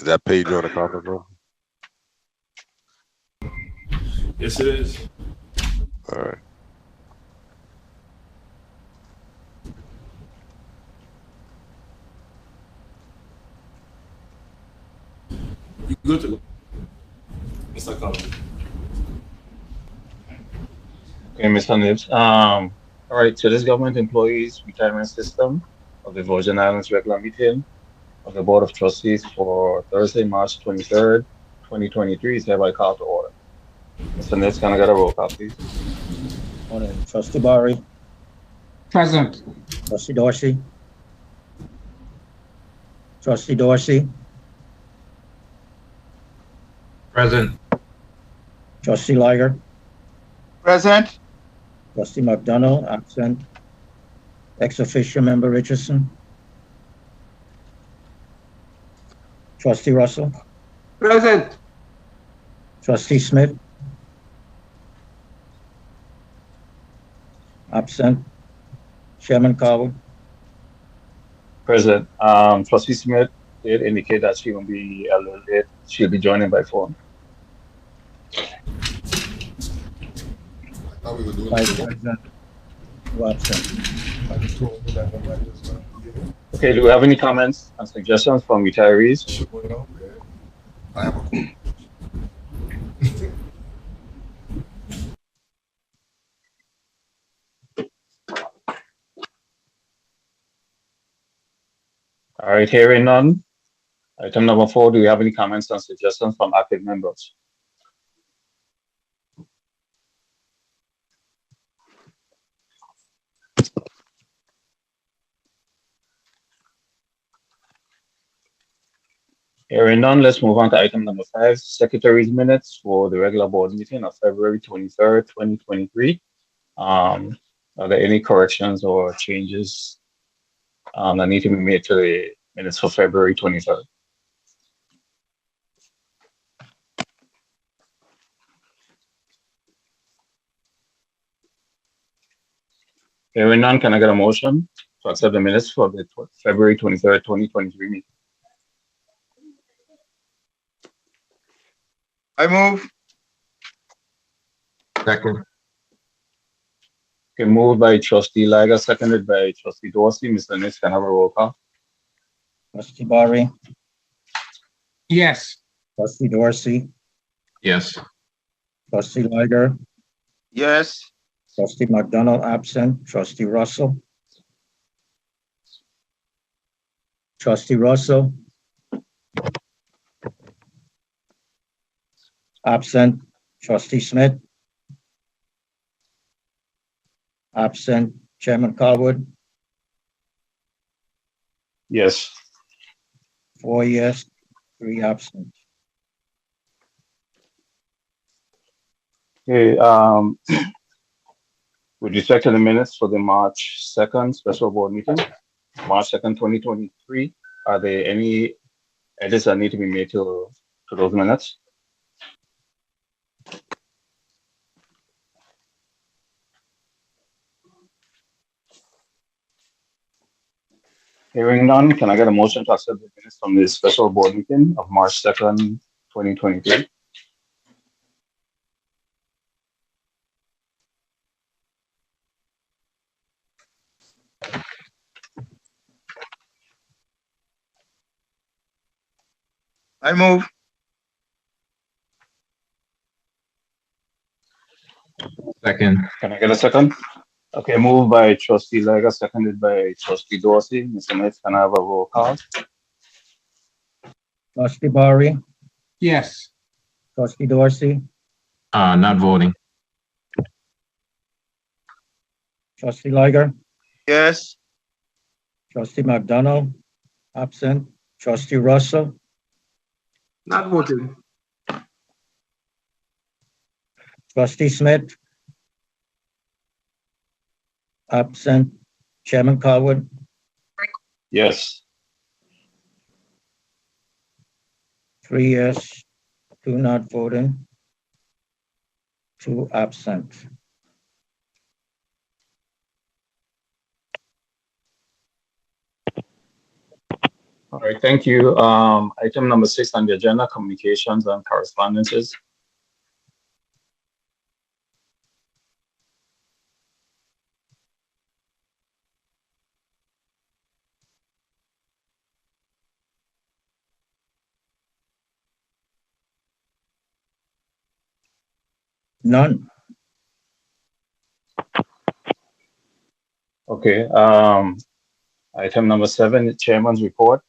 Is that page on the conference room? Yes, it is. All right. You good to go? Mr. Collins. Okay, Mr. Nibs. All right, so this government employees retirement system of the Virgin Islands regular meeting of the Board of Trustees for Thursday, March 23rd, 2023 is hereby called to order. Mr. Nibs, can I get a roll call, please? Morning. Trustee Barry. Present. Trustee Dorsey. Trustee Dorsey. Present. Trustee Liger. Present. Trustee McDonald, absent. Ex officio member Richardson. Trustee Russell. Present. Trustee Smith. Absent. Chairman Cowell. President, Trustee Smith did indicate that she will be a little late. She'll be joining by phone. I thought we were doing Vice it. President. Who absent? I just told you that one. Okay, do we have any comments and suggestions from retirees? I have a question. All right, hearing none. Item number 4, do we have any comments and suggestions from active members? Hearing none, let's move on to item number 5, Secretary's minutes for the regular board meeting of February 23rd, 2023. Are there any corrections or changes that need to be made to the minutes for February 23rd? Hearing none, can I get a motion to accept the minutes for the February 23rd, 2023 meeting? I move. Second. Okay, moved by Trustee Liger, seconded by Trustee Dorsey. Mr. Nix, can I have a roll call? Trustee Barry. Yes. Trustee Dorsey. Yes. Trustee Liger. Yes. Trustee McDonald, absent. Trustee Russell. Trustee Russell. Absent. Trustee Smith. Absent. Chairman Carwood. Yes. 4 yes, 3 absent. Okay, with respect to the minutes for the March 2nd special board meeting, March 2nd, 2023, are there any edits that need to be made to those minutes? Hearing none, can I get a motion to accept the minutes from the special board meeting of March 2nd, 2023? I move. Second. Can I get a second? Okay, moved by Trustee Liger, seconded by Trustee Dorsey. Mr. Nix, can I have a roll call? Trustee Barry. Yes. Trustee Dorsey. Not voting. Trustee Liger. Yes. Trustee McDonald, absent. Trustee Russell. Not voting. Trustee Smith. Absent. Chairman Carwood. Yes. 3 yes, 2 not voting, 2 absent. All right, thank you. Item number 6 on the agenda, communications and correspondences. None. Okay, item number 7, chairman's report.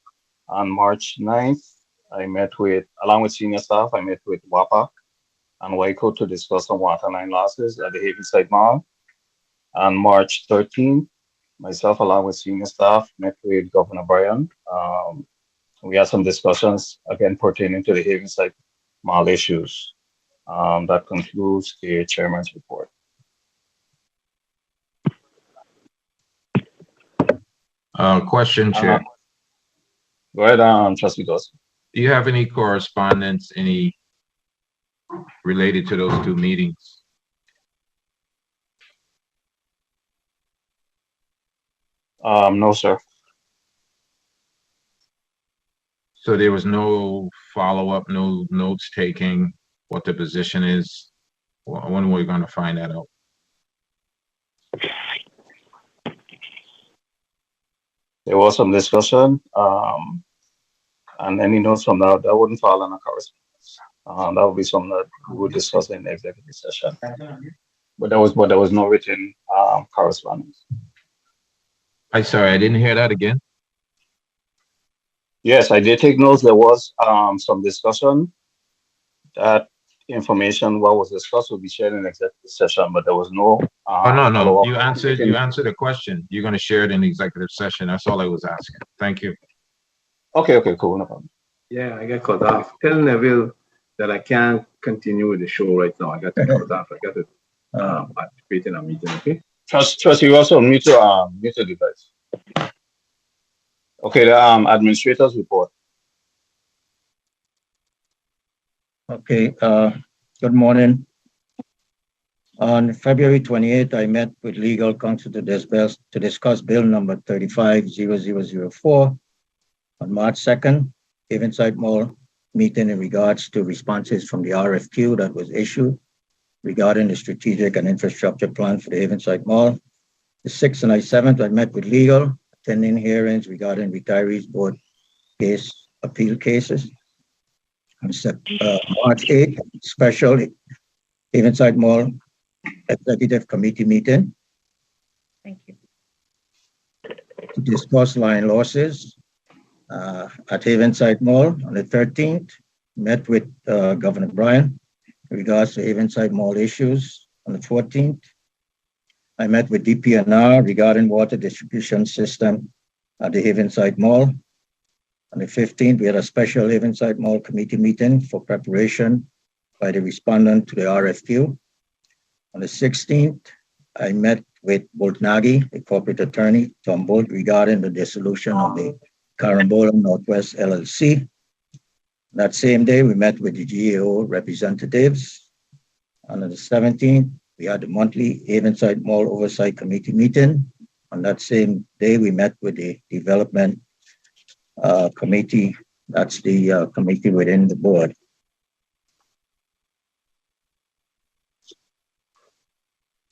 On March 9th, I met with, along with senior staff, I met with WAPA and WICO to discuss some water line losses at the Havenside Mall. On March 13th, myself, along with senior staff, met with Governor Bryan. We had some discussions, again, pertaining to the Havenside Mall issues. That concludes the chairman's report. Question, Chair. Go ahead, Trustee Dawson. Do you have any correspondence, any related to those 2 meetings? No, sir. So there was no follow-up, no notes taking what the position is? When are we going to find that out? There was some discussion, and any notes from that wouldn't fall under correspondence. That would be something that we would discuss in the executive session. But there was no written correspondence. I'm sorry, I didn't hear that again. Yes, I did take notes. There was some discussion. That information, what was discussed, will be shared in the executive session, but there was no. No. You answered the question. You're going to share it in the executive session. That's all I was asking. Thank you. Okay, cool, no problem. Yeah, I got cut off. Tell Neville that I can't continue with the show right now. I got to cut off. I got to participate in a meeting, okay? Trust you also mute the device. Okay, the administrator's report. Okay, good morning. On February 28th, I met with legal counsel to discuss bill number 350004. On March 2nd, Havenside Mall meeting in regards to responses from the RFQ that was issued regarding the strategic and infrastructure plan for the Havenside Mall. The 6th and 7th, I met with legal, attending hearings regarding retirees board case appeal cases. On March 8th, special Havenside Mall Executive Committee meeting. Thank you. To discuss line losses at Havenside Mall. On the 13th, met with Governor Bryan in regards to Havenside Mall issues. On the 14th, I met with DPNR regarding water distribution system at the Havenside Mall. On the 15th, we had a special Havenside Mall committee meeting for preparation by the respondent to the RFQ. On the 16th, I met with Boltnagi, the corporate attorney, Tom Bolt, regarding the dissolution of the Carambola Northwest LLC. That same day, we met with the GAO representatives. On the 17th, we had the monthly Havenside Mall Oversight Committee meeting. On that same day, we met with the Development Committee. That's the committee within the board.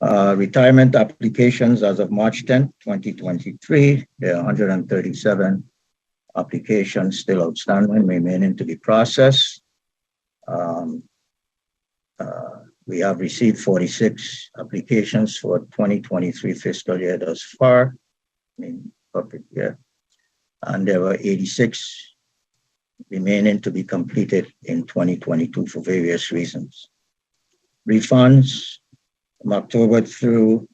Retirement applications as of March 10th, 2023. There are 137 applications still outstanding, remaining to be processed. We have received 46 applications for 2023 fiscal year thus far. Public year. And there were 86 remaining to be completed in 2022 for various reasons. Refunds from October through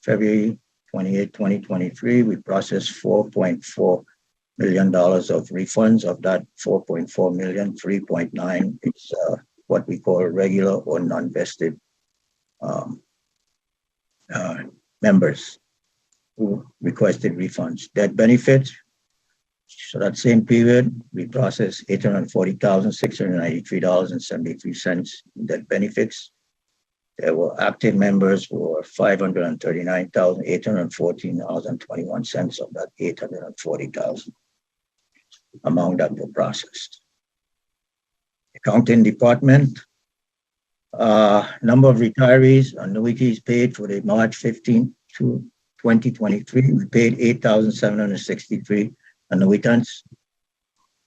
February 28, 2023, we processed $4.4 million of refunds. Of that 4.4 million, 3.9 is what we call regular or non-vested members who requested refunds. Debt benefits, so that same period, we processed $840,693.73 in debt benefits. There were active members for $539,814.21 of that $840,000. amount that were processed. Accounting department, number of retirees, annuities paid for the March 15th to 2023, we paid 8,763 annuitants.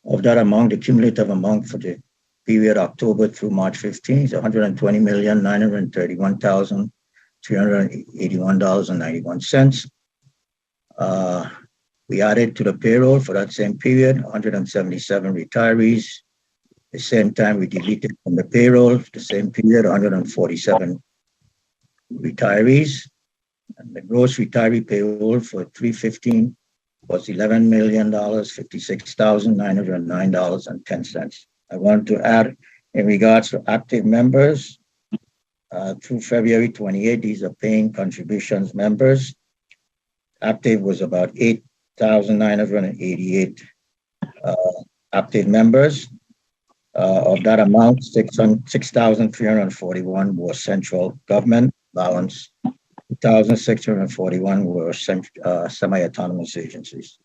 Of that amount, the cumulative amount for the period October through March 15th is $120,931,381.91. We added to the payroll for that same period 177 retirees. At the same time, we deleted from the payroll the same period 147 retirees. And the gross retiree payroll for 315 was $11,056,909.10. I want to add in regards to active members, through February 28, these are paying contributions members. Active was about 8,988 active members. Of that amount, 6,341 were central government balance, 2,641 were semi-autonomous agencies.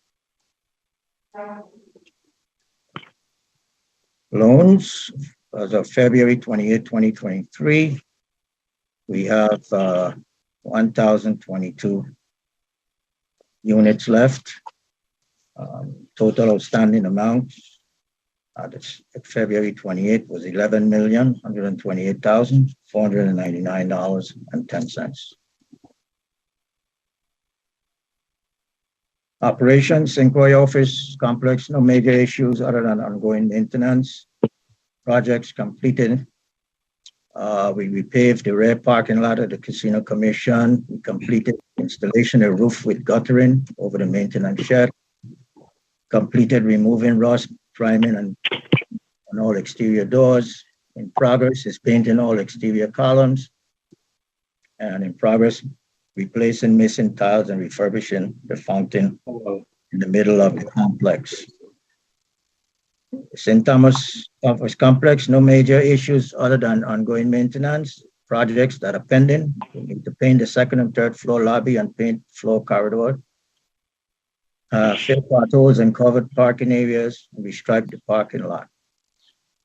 Loans, as of February 28, 2023, we have 1,022 units left. Total outstanding amount at February 28 was $11,128,499.10. Operations, Inquiry Office Complex, no major issues other than ongoing maintenance. Projects completed. We repaved the rear parking lot of the Casino Commission. We completed installation of roof with guttering over the maintenance shed. Completed removing rust, priming, and on all exterior doors. In progress is painting all exterior columns. And in progress, replacing missing tiles and refurbishing the fountain in the middle of the complex. St. Thomas Office Complex, no major issues other than ongoing maintenance. Projects that are pending. We need to paint the second and third floor lobby and paint floor corridor. Fill potholes and covered parking areas, and restripe the parking lot.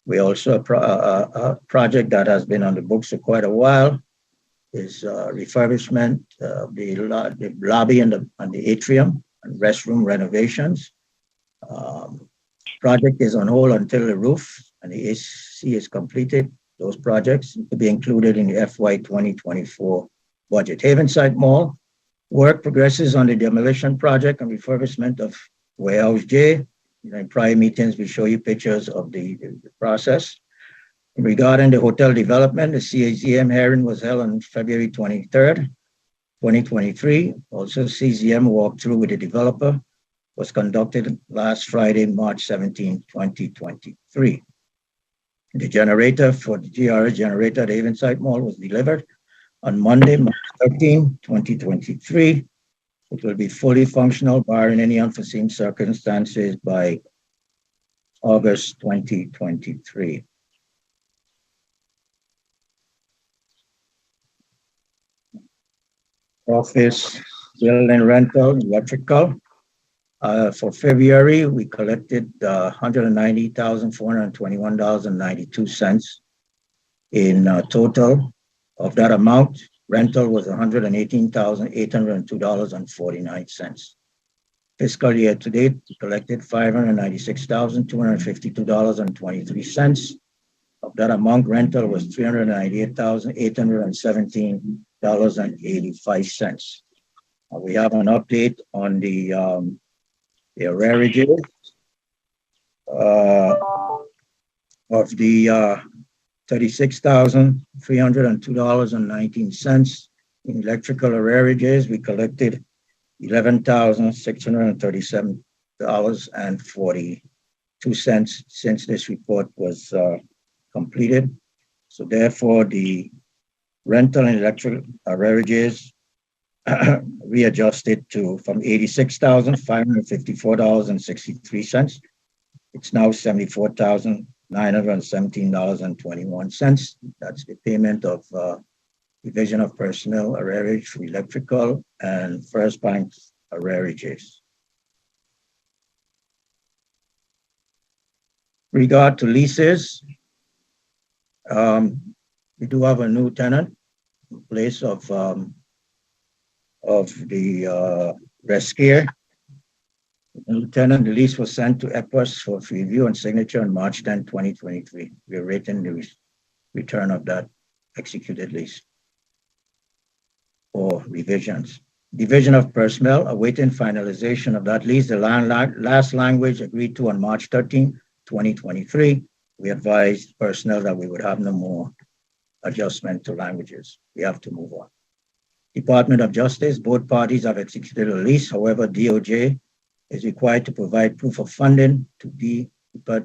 We also, a project that has been on the books for quite a while is refurbishment of the lobby and the atrium and restroom renovations. Project is on hold until the roof and the AC is completed. Those projects to be included in the FY 2024 budget. Havenside Mall, work progresses on the demolition project and refurbishment of Warehouse J. In prior meetings, we show you pictures of the process. Regarding the hotel development, the CZM hearing was held on February 23rd, 2023. Also, CZM walkthrough with the developer was conducted last Friday, March 17, 2023. The generator for the GERS generator at Havenside Mall was delivered on Monday, March 13, 2023. It will be fully functional, barring any unforeseen circumstances, by August 2023. Office, building rental, electrical. For February, we collected $190,421.92 in total. Of that amount, rental was $118,802.49. Fiscal year to date, we collected $596,252.23. Of that amount, rental was $398,817.85. We have an update on the arrearages of the $36,302.19 in electrical arrearages. We collected $11,637.42 since this report was completed. So therefore, the rental and electrical arrearages readjusted from $86,554.63. It's now $74,917.21. That's the payment of Division of Personnel arrearage for electrical and First Bank arrearages. Regard to leases, we do have a new tenant in place of the Rescare. Lieutenant, the lease was sent to EPUS for review and signature on March 10, 2023. We are awaiting the return of that executed lease or revisions. Division of Personnel, awaiting finalization of that lease. The last language agreed to on March 13, 2023. We advised personnel that we would have no more adjustment to languages. We have to move on. Department of Justice, both parties have executed a lease. However, DOJ is required to provide proof of funding to the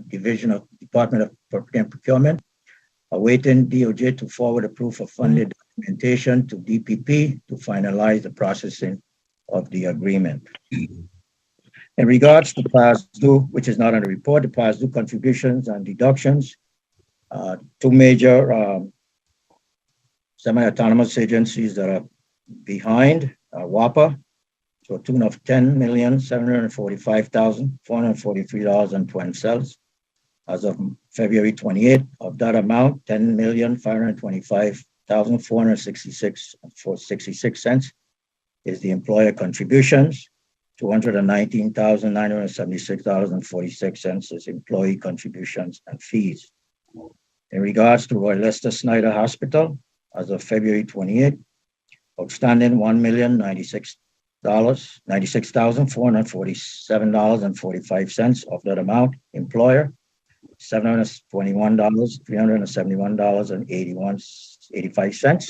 Division of Department of Procurement, awaiting DOJ to forward a proof of funding documentation to DPP to finalize the processing of the agreement. In regards to past due, which is not on the report, the past due contributions and deductions, two major semi-autonomous agencies that are behind, WAPA, to a tune of $10,745,443.20 as of February 28th. Of that amount, $10,525,466.66 is the employer contributions. $219,976.46 is employee contributions and fees. In regards to Roy Lester Snyder Hospital, as of February 28th, outstanding $1,096,447.45 of that amount. Employer, $721,371.85.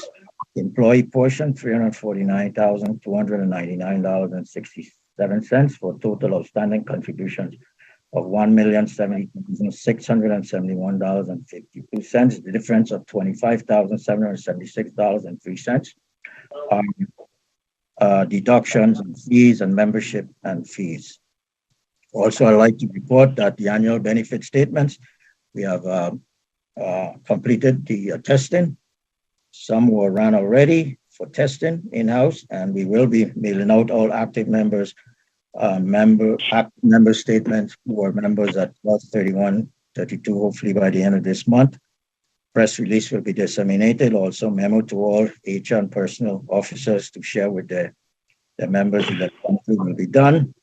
Employee portion, $349,299.67 for total outstanding contributions of $1,070,671.52. The difference of $25,776.03. Deductions and fees and membership and fees. Also, I'd like to report that the annual benefit statements, we have completed the testing. Some were run already for testing in-house, and we will be mailing out all active members, member statements who are members at 12/31/32, hopefully by the end of this month. Press release will be disseminated. Also, memo to all HR and personnel officers to share with their members that country will be done.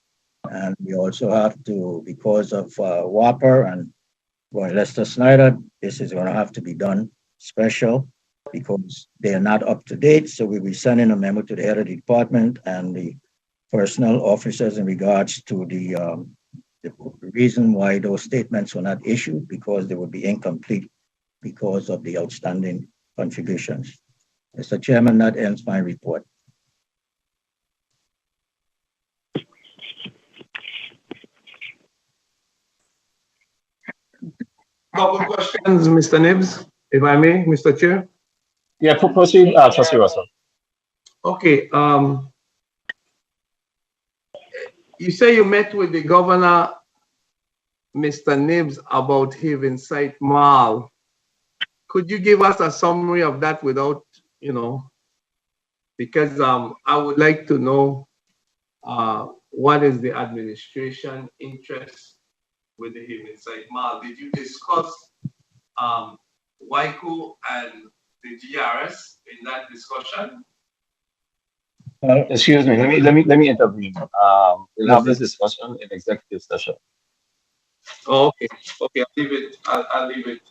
And we also have to, because of Whopper and Roy Lester Snyder, this is going to have to be done special because they are not up to date. So we'll be sending a memo to the head of the department and the personnel officers in regards to the reason why those statements were not issued, because they would be incomplete because of the outstanding contributions. Mr. Chairman, that ends my report. Couple questions, Mr. Nibbs, if I may, Mr. Chair. Yeah, proceed, Trustee Russell. Okay. You say you met with the governor, Mr. Nibbs, about Havenside Mall. Could you give us a summary of that without, because I would like to know what is the administration interest with the Havenside Mall? Did you discuss WICO and the GERS in that discussion? Excuse me. Let me intervene. We'll have this discussion in executive session. Oh, okay. Okay, I'll leave it. I'll leave it.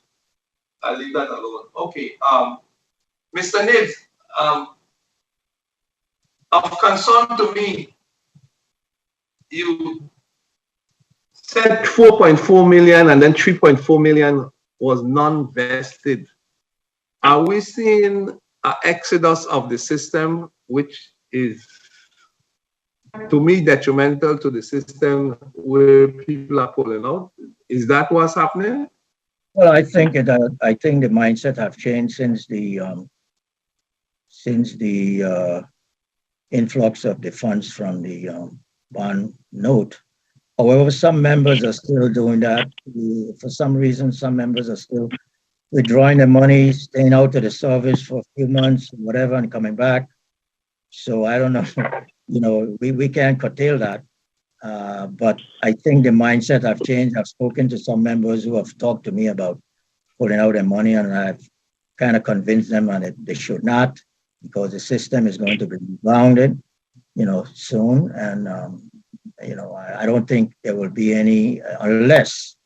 I'll leave that alone. Okay. Mr. Nibbs, of concern to me, you said 4.4 million and then 3.4 million was non-vested. Are we seeing an exodus of the system, which is, to me, detrimental to the system where people are pulling out? Is that what's happening? Well, I think the mindset have changed since the influx of the funds from the bond note. However, some members are still doing that. For some reason, some members are still withdrawing their money, staying out of the service for a few months, whatever, and coming back. So I don't know. We can't curtail that. But I think the mindset have changed. I've spoken to some members who have talked to me about pulling out their money, and I've kind of convinced them and they should not, because the system is going to be rebounded, soon. And, I don't think there will be any, unless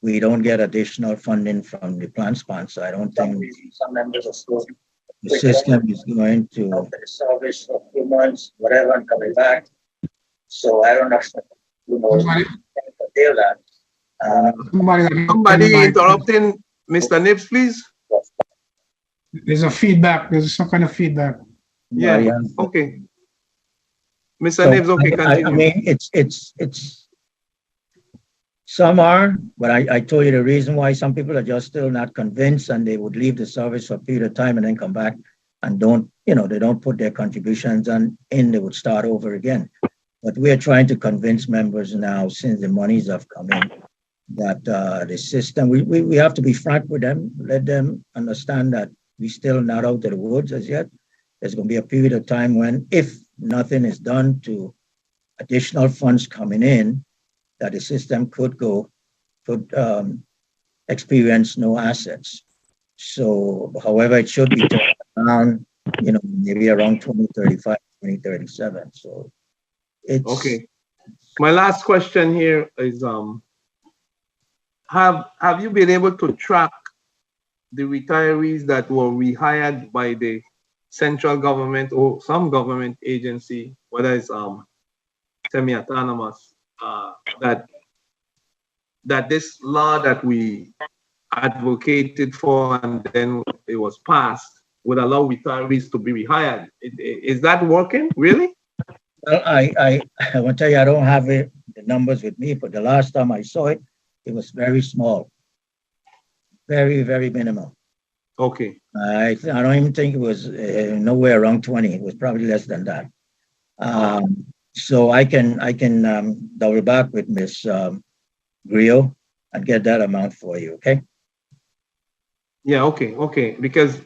we don't get additional funding from the plan sponsor. I don't think some members are still the system is going to the service for 2 months, whatever, and coming back. So I don't know, deal that. Somebody interrupting Mr. Nips, please. There's a feedback. There's some kind of feedback. Yeah. Okay. Mr. Nips, okay, continue. I mean, it's some are, but I told you the reason why some people are just still not convinced, and they would leave the service for a period of time and then come back and they don't put their contributions in, they would start over again. But we are trying to convince members now, since the monies have come in, that the system, we have to be frank with them, let them understand that we're still not out of the woods as yet. There's going to be a period of time when, if nothing is done to additional funds coming in, that the system could experience no assets. So, however, it should be turned around, maybe around 2035, 2037. So it's okay. My last question here is, have you been able to track the retirees that were rehired by the central government or some government agency, whether it's semi-autonomous, that this law that we advocated for and then it was passed would allow retirees to be rehired? Is that working, really? Well, I want to tell you, I don't have the numbers with me, but the last time I saw it, it was very small, very, very minimal. Okay. I don't even think it was nowhere around 20. It was probably less than that. So I can double back with Ms. Griot and get that amount for you. Okay. Yeah. Okay. Because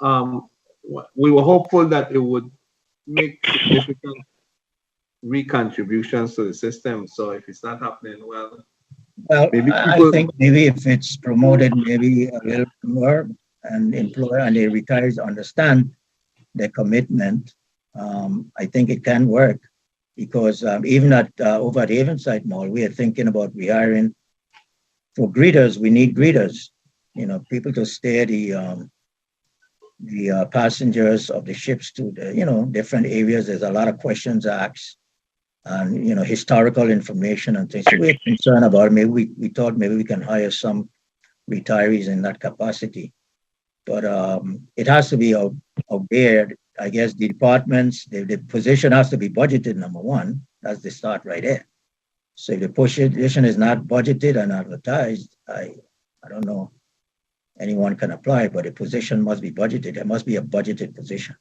we were hopeful that it would make significant recontributions to the system. So if it's not happening, well, maybe I think maybe if it's promoted, maybe a little more, and employer and the retirees understand their commitment, I think it can work, because even over at Havenside Mall, we are thinking about rehiring for greeters. We need greeters, people to steer the passengers of the ships to the different areas. There's a lot of questions asked, and historical information and things. So we're concerned about it. Maybe we thought maybe we can hire some retirees in that capacity, but it has to be out there. I guess the departments, the position has to be budgeted. Number one, that's the start right there. So if the position is not budgeted and advertised, I don't know, anyone can apply, but the position must be budgeted. It must be a budgeted position.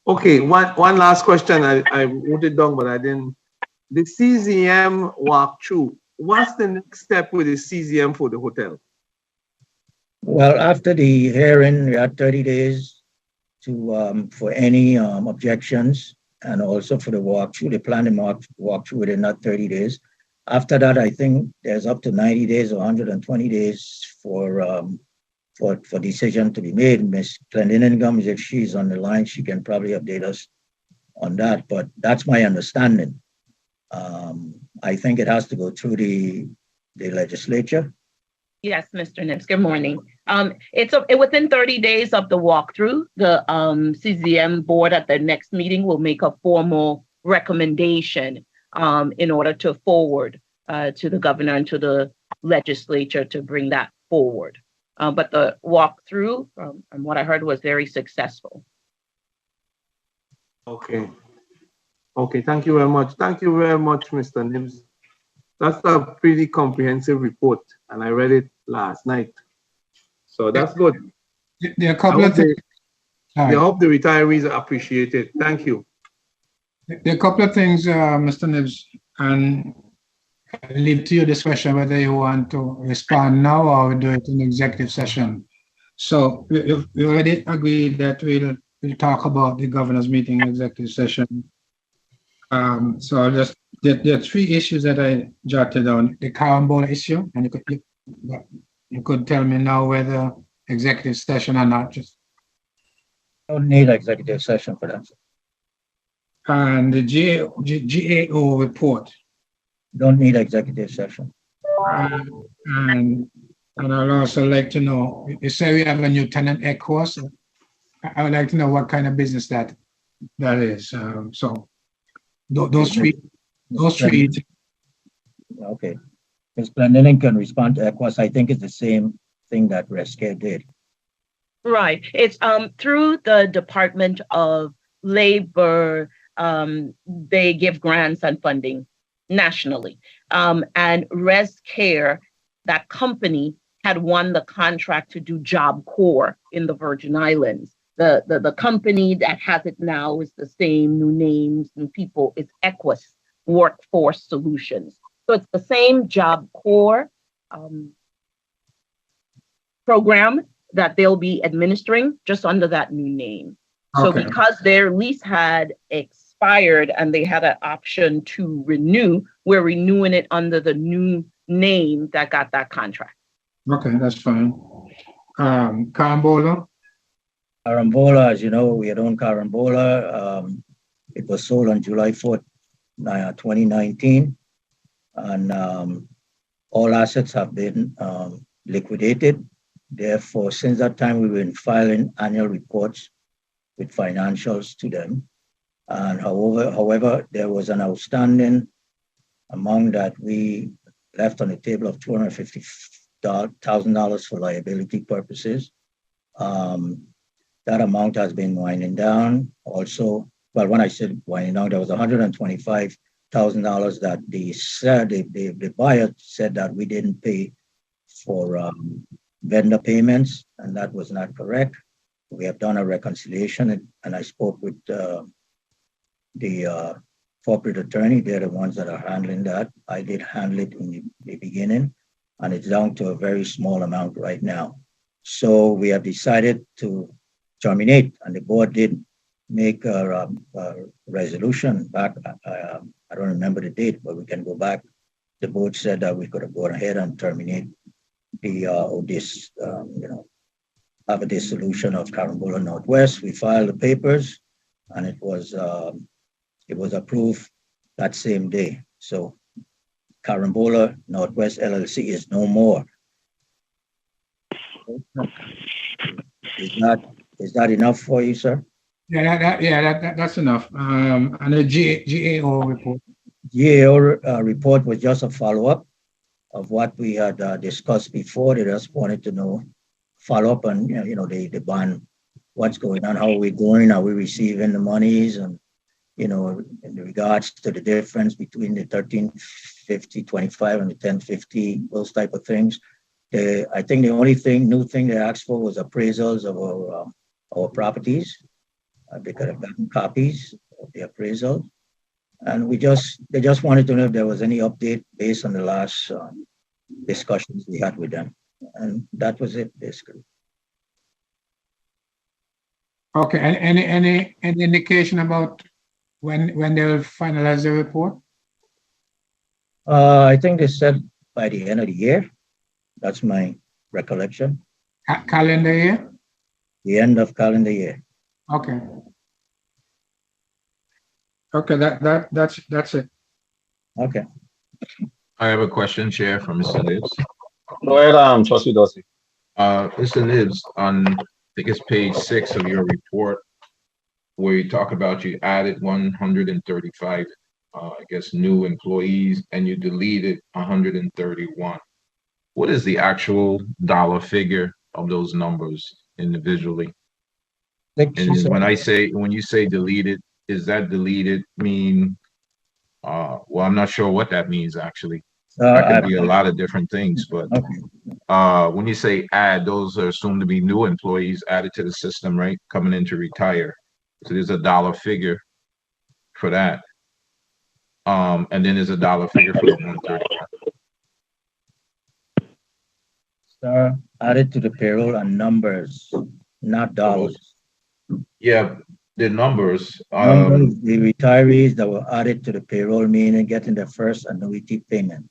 Okay, one last question. I wrote it down, but I didn't. The CZM walkthrough, what's the next step with the CZM for the hotel? Well, after the hearing, we had 30 days to for any objections, and also for the walkthrough. They plan to walkthrough within that 30 days. After that, I think there's up to 90 days or 120 days for decision to be made. Ms. Glendinningham, if she's on the line, she can probably update us on that. But that's my understanding. I think it has to go through the legislature. Yes, Mr. Nips. Good morning. It's within 30 days of the walkthrough. The CZM board at their next meeting will make a formal recommendation in order to forward to the governor and to the legislature to bring that forward. But the walkthrough, from what I heard, was very successful. Okay. Okay, thank you very much. Thank you very much, Mr. Nims. That's a pretty comprehensive report, and I read it last night. So that's good. There are a couple of things. I hope the retirees appreciate it. Thank you. There are a couple of things, Mr. Nims, and I leave to you this question whether you want to respond now or do it in executive session. So we already agreed that we'll talk about the governor's meeting in executive session. So there are three issues that I jotted down. The carambola issue, and you could tell me now whether executive session or not, just, Don't need executive session for that. and the GAO report. Don't need executive session. And I'd also like to know, you say we have a new tenant Equus. I would like to know what kind of business that is. So those three. Okay. Ms. Glendinning can respond to Equus. I think it's the same thing that Rescare did. Right. It's through the Department of Labor. They give grants and funding nationally. And ResCare, that company, had won the contract to do Job Corps in the Virgin Islands. The company that has it now is the same, new names, new people. It's Equus Workforce Solutions. So it's the same Job Corps program that they'll be administering, just under that new name. So Okay. because their lease had expired and they had an option to renew, we're renewing it under the new name that got that contract. Okay, that's fine. Carambola. Carambola, as you know, we had owned Carambola. It was sold on July 4th, 2019. And all assets have been liquidated. Therefore, since that time, we've been filing annual reports with financials to them. And however, there was an outstanding amount that we left on the table of $250,000 for liability purposes. That amount has been winding down. Also, well, when I said winding down, there was $125,000 that the buyer said that we didn't pay for vendor payments, and that was not correct. We have done a reconciliation, and I spoke with the corporate attorney. They're the ones that are handling that. I did handle it in the beginning, and it's down to a very small amount right now. So we have decided to terminate, and the board did make a resolution back. I don't remember the date, but we can go back. The board said that we could have gone ahead and terminate have a dissolution of Carambola Northwest. We filed the papers, and it was approved that same day. So Carambola Northwest LLC is no more. Is that enough for you, sir? That's enough. And the GAO report. GAO report was just a follow-up of what we had discussed before. They just wanted to know, follow up on the bond, what's going on, how are we doing, are we receiving the monies, and in regards to the difference between the 1350.25 and the 1050, those type of things. I think the only new thing they asked for was appraisals of our properties. They could have gotten copies of the appraisal. And they just wanted to know if there was any update based on the last discussions we had with them. And that was it, basically. Okay, any indication about when they will finalize the report? I think they said by the end of the year. That's my recollection. Calendar year? The end of calendar year. Okay. Okay, that's it. Okay. I have a question, Chair, from Mr. Nibs. Go ahead, Trustee Dorsey. Mr. Nibs, on I think it's page 6 of your report, where you talk about you added 135, new employees, and you deleted 131. What is the actual dollar figure of those numbers individually? And when you say deleted, is that deleted mean? Well, I'm not sure what that means actually. That could be a lot of different things, but when you say add, those are assumed to be new employees added to the system, right? Coming in to retire. So there's a dollar figure for that. And then there's a dollar figure for the 131. Sir, added to the payroll and numbers, not dollars. Yeah, the numbers, Numbers, the retirees that were added to the payroll, meaning getting their first annuity payment.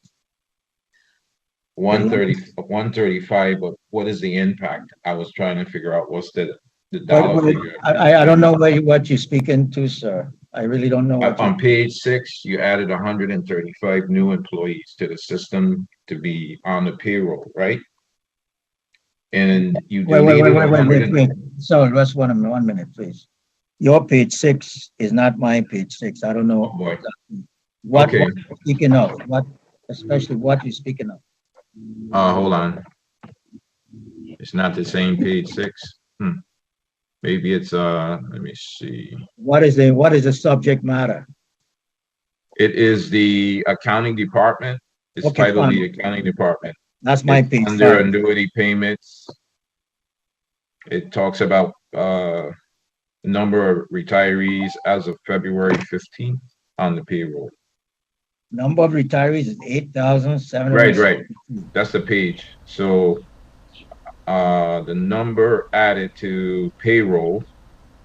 135, but what is the impact? I was trying to figure out what's the But, dollar figure. I don't know what you're speaking to, sir. I really don't know what On page 6, you added 135 new employees to the system to be on the payroll, right? And you deleted 100. wait. Sorry, just 1 minute, please. Your page 6 is not my page 6. I don't know Oh boy. what Okay. you're speaking of, especially what you're speaking of. Hold on. It's not the same page 6. Maybe it's let me see. What is the subject matter? It is the accounting department. It's Okay, titled fine. the accounting department. That's my It's page under 5. annuity payments. It talks about number of retirees as of February 15th on the payroll. Number of retirees is 8,700. Right. That's the page. So the number added to payroll,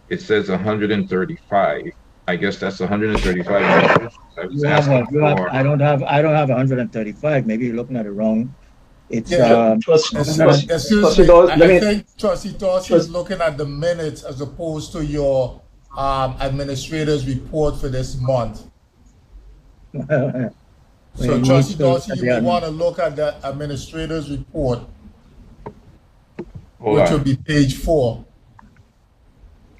it says 135. I guess that's 135 individuals. I was asking for. I don't have 135. Maybe you're looking at it wrong. It's Yeah. Excuse me. I think Trustee Dorsey is looking at the minutes as opposed to your administrator's report for this month. So Trustee Dorsey, you may want to look at the administrator's report, which will be page 4.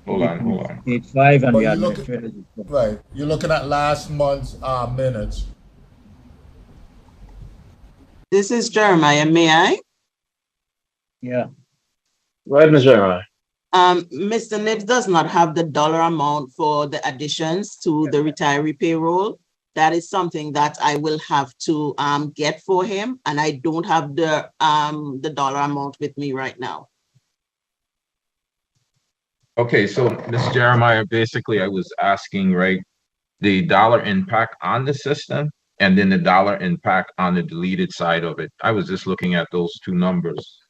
Hold on. Page 5 on the administrator's report. Right. You're looking at last month's minutes. This is Jeremiah. May I? Yeah. Go ahead, Ms. Jeremiah. Mr. Nibs does not have the dollar amount for the additions to the retiree payroll. That is something that I will have to get for him, and I don't have the dollar amount with me right now. Okay, so Ms. Jeremiah, basically I was asking, right, the dollar impact on the system and then the dollar impact on the deleted side of it. I was just looking at those two numbers.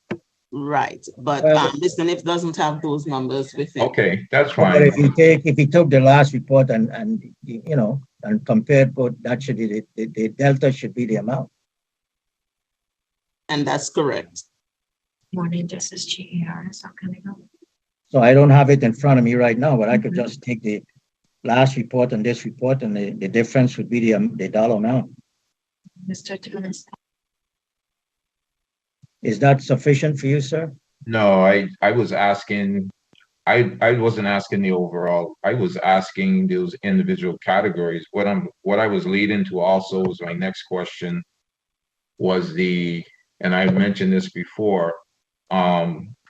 Right, but Mr. Nibs doesn't have those numbers with him. Okay, that's But fine. if he took the last report and compared both, that should be the delta should be the amount. And that's correct. Morning, this is GERS. How can I help? So I don't have it in front of me right now, but I could just take the last report and this report, and the difference would be the dollar amount. Mr. Thomas. Is that sufficient for you, sir? No, I was asking, I wasn't asking the overall. I was asking those individual categories. What I was leading to also was my next question was and I mentioned this before,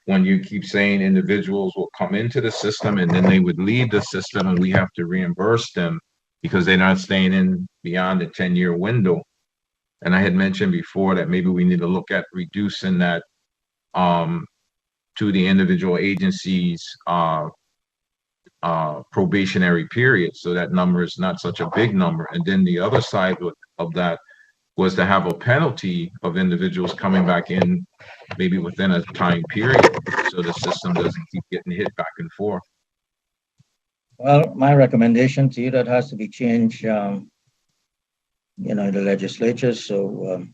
when you keep saying individuals will come into the system and then they would leave the system and we have to reimburse them because they're not staying in beyond the 10-year window. And I had mentioned before that maybe we need to look at reducing that to the individual agencies probationary period, so that number is not such a big number. And then the other side of that was to have a penalty of individuals coming back in maybe within a time period, so the system doesn't keep getting hit back and forth. Well, my recommendation to you, that has to be changed, the legislature. So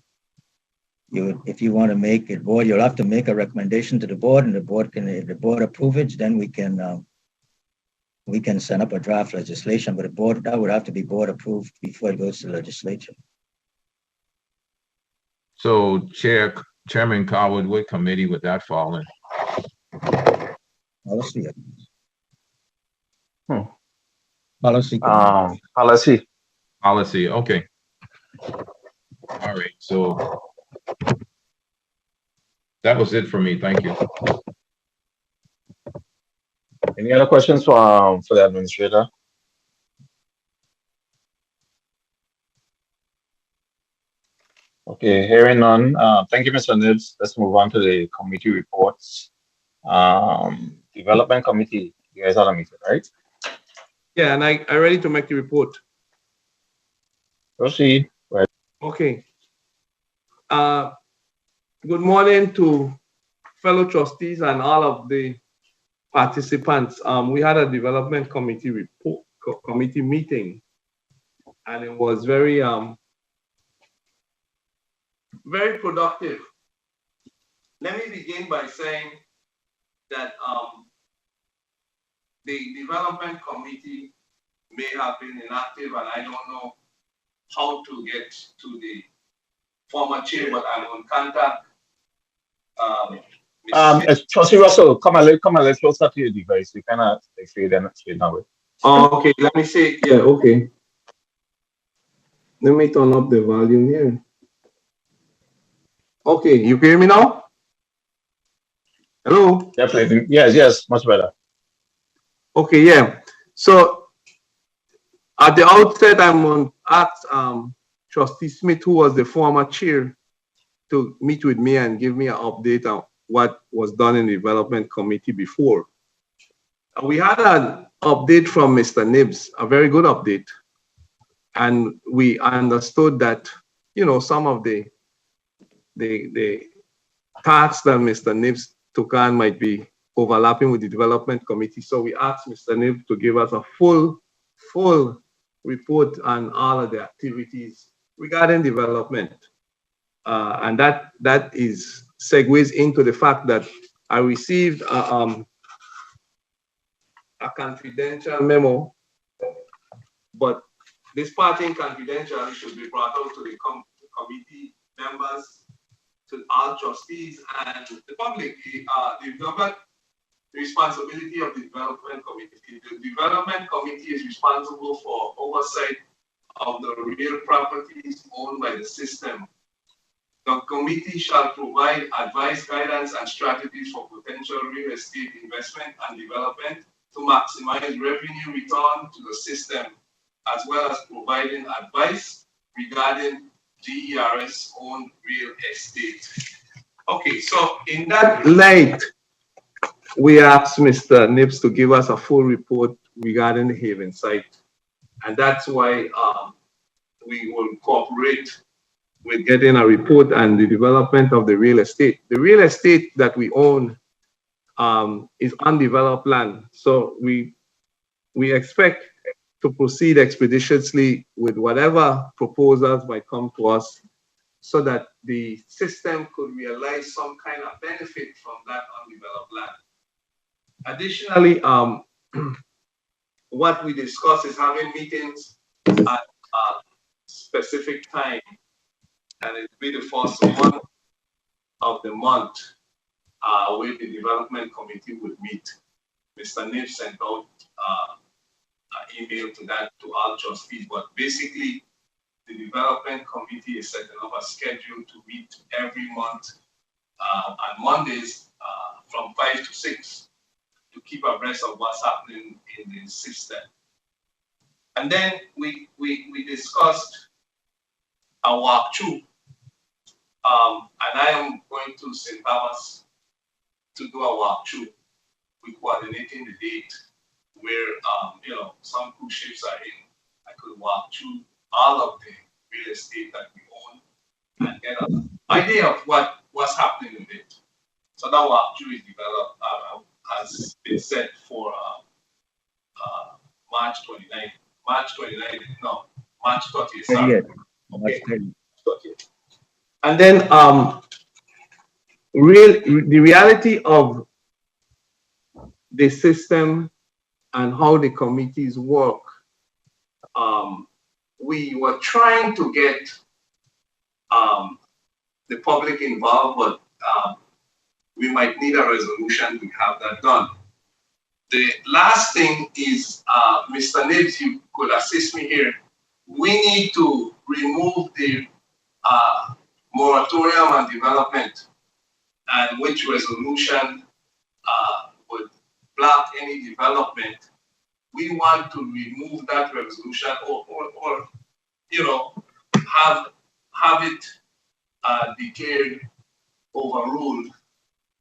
if you want to make it board, you'll have to make a recommendation to the board, and the board can, if the board approve it, then we can send up a draft legislation. But that would have to be board approved before it goes to the legislature. So Chairman Coward, what committee would that fall in? Policy. Policy. Policy, okay. All right, so that was it for me. Thank you. Any other questions for the administrator? Okay, hearing none. Thank you, Mr. Nibs. Let's move on to the committee reports. Development Committee, you guys had a meeting, right? Yeah, and I ready to make the report. Proceed. Right. Okay. Good morning to fellow trustees and all of the participants. We had a development committee committee meeting, and it was very very productive. Let me begin by saying that the development committee may have been inactive, and I don't know how to get to the former chair, but I'm on contact. Trustee Russell, come a little closer to your device. You cannot say then straight now. Okay, let me see. Yeah, okay. Let me turn up the volume here. Okay, you hear me now? Hello? Definitely. Yes, much better. Okay, yeah. So at the outset, I'm going to ask Trustee Smith, who was the former chair, to meet with me and give me an update on what was done in the development committee before. We had an update from Mr. Nibbs, a very good update. And we understood that, you know, some of the tasks that Mr. Nibbs took on might be overlapping with the development committee. So we asked Mr. Nibbs to give us a full report on all of the activities regarding development. And that segues into the fact that I received a confidential memo, but this part in confidential should be brought out to the committee members, to all trustees and the public. The government responsibility of the development committee. The development committee is responsible for oversight of the real properties owned by the system. The committee shall provide advice, guidance, and strategies for potential real estate investment and development to maximize revenue return to the system, as well as providing advice regarding GERS-owned real estate. Okay, so in that light, we asked Mr. Nibbs to give us a full report regarding the Haven site. And that's why we will cooperate with getting a report on the development of the real estate. The real estate that we own is undeveloped land. So we expect to proceed expeditiously with whatever proposals might come to us so that the system could realize some kind of benefit from that undeveloped land. Additionally, what we discuss is having meetings at a specific time, and it will be the first month of the month where the development committee would meet. Mr. Nibbs sent out an email to that to all trustees, but basically the development committee is setting up a schedule to meet every month on Mondays from 5 to 6 to keep abreast of what's happening in the system. And then we discussed a walkthrough, and I am going to St. Thomas to do a walkthrough. We're coordinating the date where you know, some cruise ships are in. I could walk through all of the real estate that we own and get an idea of what's happening with it. So that walkthrough is developed, has been set for March 29th. March 30th, sorry. Okay. 30th. And then the reality of the system and how the committees work, we were trying to get the public involved, but we might need a resolution to have that done. The last thing is, Mr. Nibbs, you could assist me here. We need to remove the moratorium on development, and which resolution would block any development. We want to remove that resolution or you know, have it declared overruled.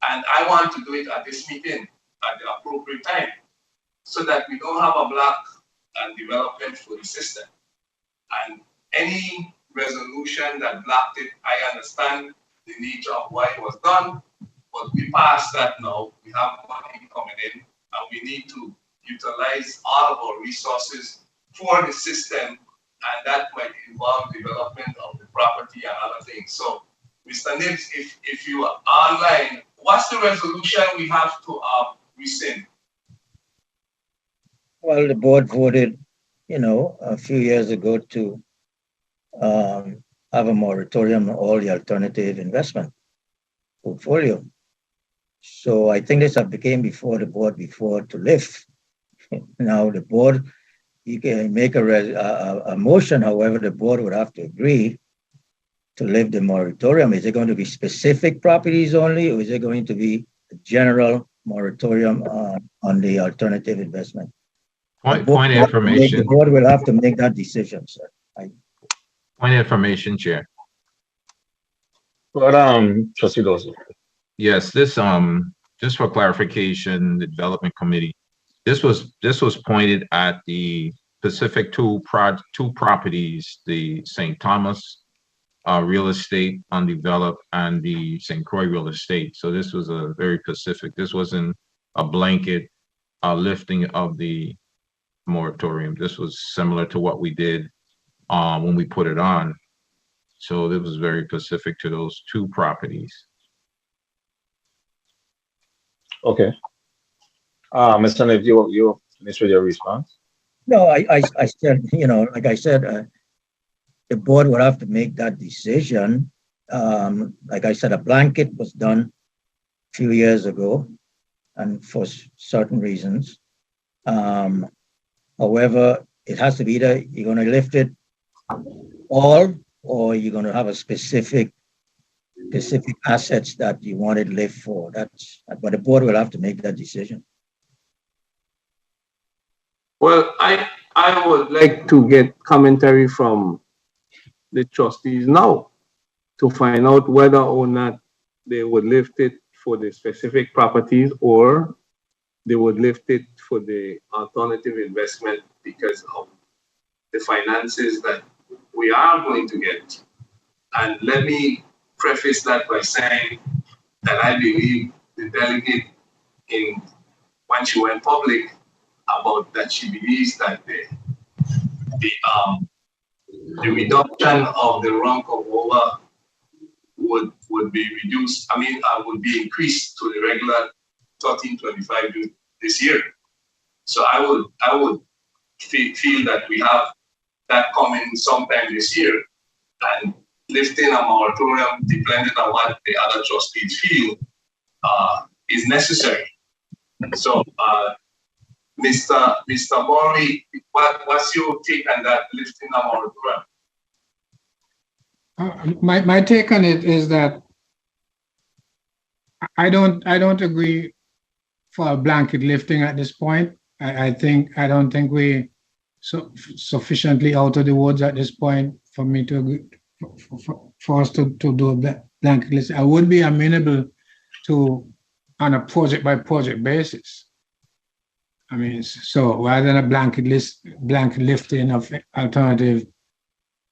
And I want to do it at this meeting at the appropriate time so that we don't have a block and development for the system. And any resolution that blocked it, I understand the nature of why it was done, but we passed that now. We have money coming in. we need to utilize all of our resources for the system, and that might involve development of the property and other things. So, Mr. Nibs, if you are online, what's the resolution we have to rescind? Well, the board voted, a few years ago to have a moratorium on all the alternative investment portfolio. So I think this became before the board before to lift. Now the board, you can make a motion, however, the board would have to agree to lift the moratorium. Is it going to be specific properties only, or is it going to be a general moratorium on the alternative investment? Point of information. The board will have to make that decision, sir. Point of information, Chair. But Trustee Dawson. Yes, this just for clarification, the development committee, this was pointed at the Pacific two properties, the St. Thomas real estate undeveloped and the St. Croix real estate. So this was a very specific. This wasn't a blanket lifting of the moratorium. This was similar to what we did when we put it on. So it was very specific to those two properties. Okay. Mr. Nib, you finished with your response? No, I said, like I said, the board would have to make that decision. Like I said, a blanket was done a few years ago and for certain reasons. However, it has to be either you're going to lift it all, or you're going to have a specific assets that you want it lift for. But the board will have to make that decision. Well, I would like to get commentary from the trustees now to find out whether or not they would lift it for the specific properties or they would lift it for the alternative investment because of the finances that we are going to get. And let me preface that by saying that I believe the delegate when she went public about that she believes that the reduction of the rank of over would be reduced. Would be increased to the regular 1325 this year. So I would feel that we have that coming sometime this year, and lifting a moratorium, depending on what the other trustees feel, is necessary. So, Mr. Maury, what's your take on that, lifting a moratorium? My take on it is that I don't agree for a blanket lifting at this point. I don't think we sufficiently out of the woods at this point for me to agree, for us to do a blanket list. I would be amenable to on a project by project basis. So rather than a blanket lifting of alternative,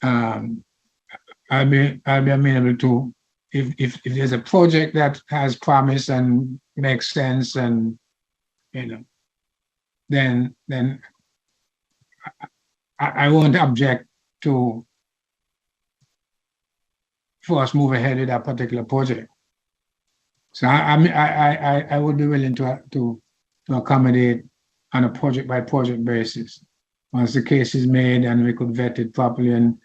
I'll be amenable to if there's a project that has promise and makes sense, and then I won't object to for us move ahead with that particular project. So I would be willing to accommodate on a project by project basis once the case is made and we could vet it properly and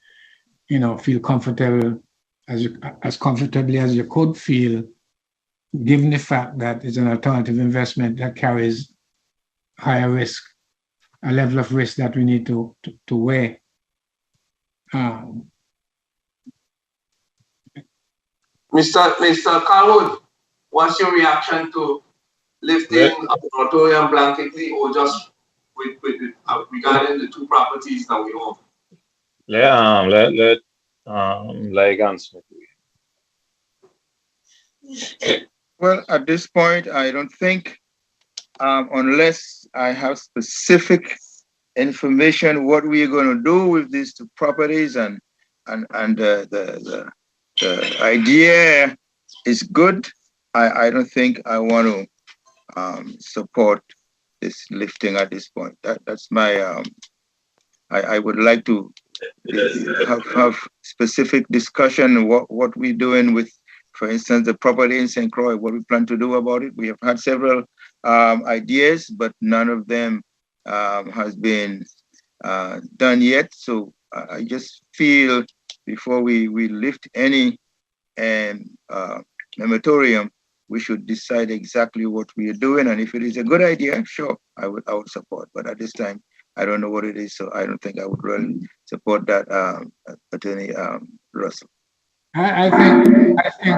feel comfortable as comfortably as you could feel, given the fact that it's an alternative investment that carries higher risk, a level of risk that we need to weigh. Mr. Carwood, what's your reaction to lifting a moratorium blanketly, or just with regarding the two properties that we own? Let answer. Well, at this point, I don't think, unless I have specific information what we are going to do with these two properties, and the idea is good, I don't think I want to support this lifting at this point. That's my I would like to have specific discussion what we're doing with, for instance, the property in St. Croix, what we plan to do about it. We have had several ideas, but none of them has been done yet. So I just feel before we lift any moratorium, we should decide exactly what we are doing. And if it is a good idea, sure, I would support. But at this time, I don't know what it is, so I don't think I would really support that, Attorney Russell. I think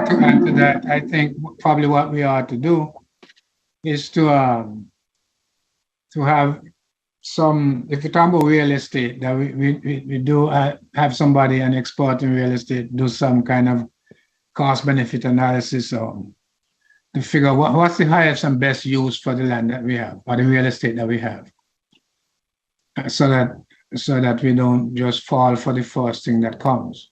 to add to that, I think probably what we ought to do is to have some, if we talk about real estate, that we do have somebody, an expert in real estate, do some kind of cost benefit analysis to figure out what's the highest and best use for the land that we have or the real estate that we have, so that we don't just fall for the first thing that comes.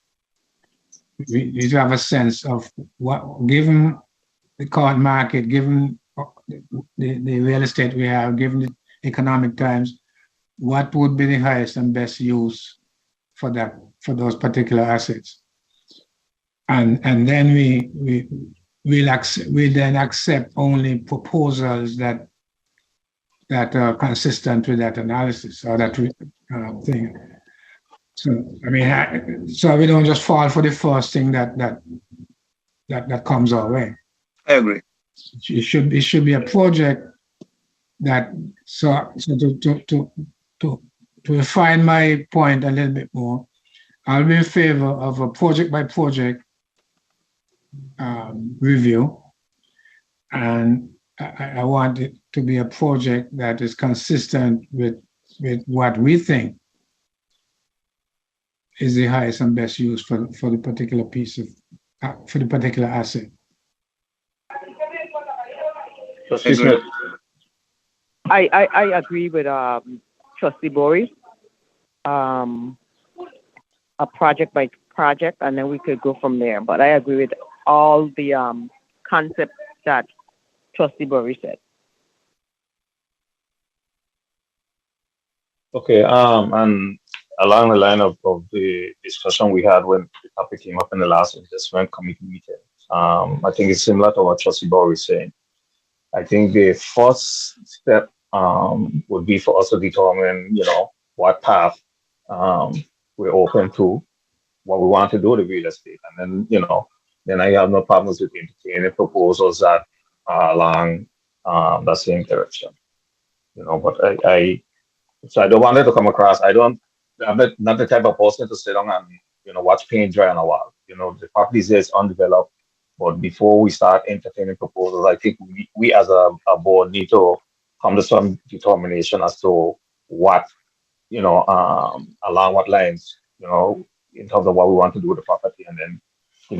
We need to have a sense of what, given the current market, given the real estate we have, given the economic times, what would be the highest and best use for those particular assets. And then we then accept only proposals that are consistent with that analysis or that thing. So I mean, so we don't just fall for the first thing that comes our way. I agree. It should be a project that to refine my point a little bit more, I'll be in favor of a project by project review, and I want it to be a project that is consistent with what we think is the highest and best use for the particular piece of for the particular asset. I agree with Trustee Bory. A project by project, and then we could go from there. But I agree with all the concepts that Trustee Bory said. Okay, and along the line of the discussion we had when the topic came up in the last investment committee meeting, I think it's similar to what Trustee Bory is saying. I think the first step would be for us to determine, what path we're open to, what we want to do with real estate, and then, then I have no problems with entertaining proposals that are along the same direction, But so I don't want it to come across. I'm not the type of person to sit down and watch paint dry on a wall. The property is undeveloped, but before we start entertaining proposals, I think we as a board need to come to some determination as to what along what lines, in terms of what we want to do with the property, and then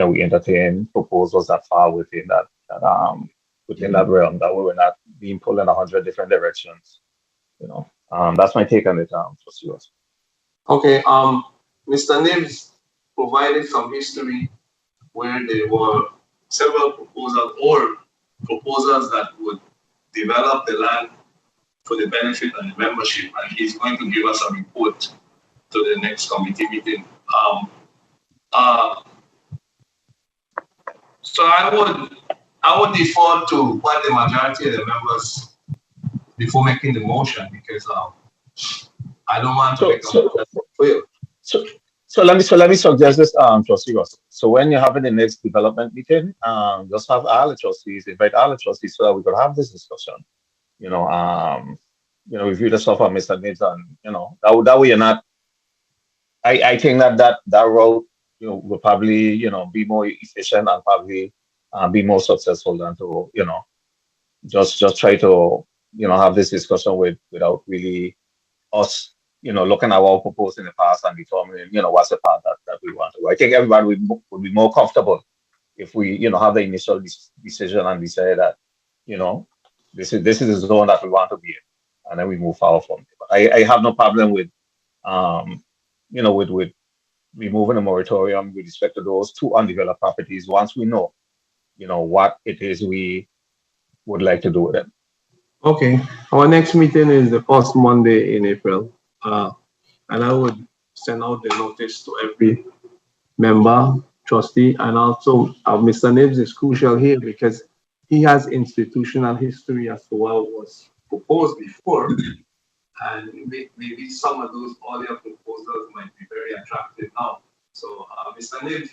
we entertain proposals that fall within that realm. That way we're not being pulled in 100 different directions. That's my take on it. What's yours? Okay. Mr. Nims provided some history where there were several proposals that would develop the land for the benefit and the membership, and he's going to give us a report to the next committee meeting. So I would default to what the majority of the members before making the motion, because I don't want to make a motion for you. So let me suggest this, Trustee Russell. So when you're having the next development meeting, just have all the trustees, invite all the trustees so that we could have this discussion. Review the stuff on Mr. Nids, and that way you're not. I think that route, will probably be more efficient and probably be more successful than to just try to have this discussion without really us looking at what we proposed in the past and determining what's the path that we want to go. I think everybody would be more comfortable if we have the initial decision and decide that this is the zone that we want to be in, and then we move forward from there. But I have no problem with with removing a moratorium with respect to those two undeveloped properties once we know what it is we would like to do with them. Okay, our next meeting is the first Monday in April. And I would send out the notice to every member, trustee, and also Mr. Nibs is crucial here because he has institutional history as to what was proposed before. And maybe some of those earlier proposals might be very attractive now. So, Mr. Nibs,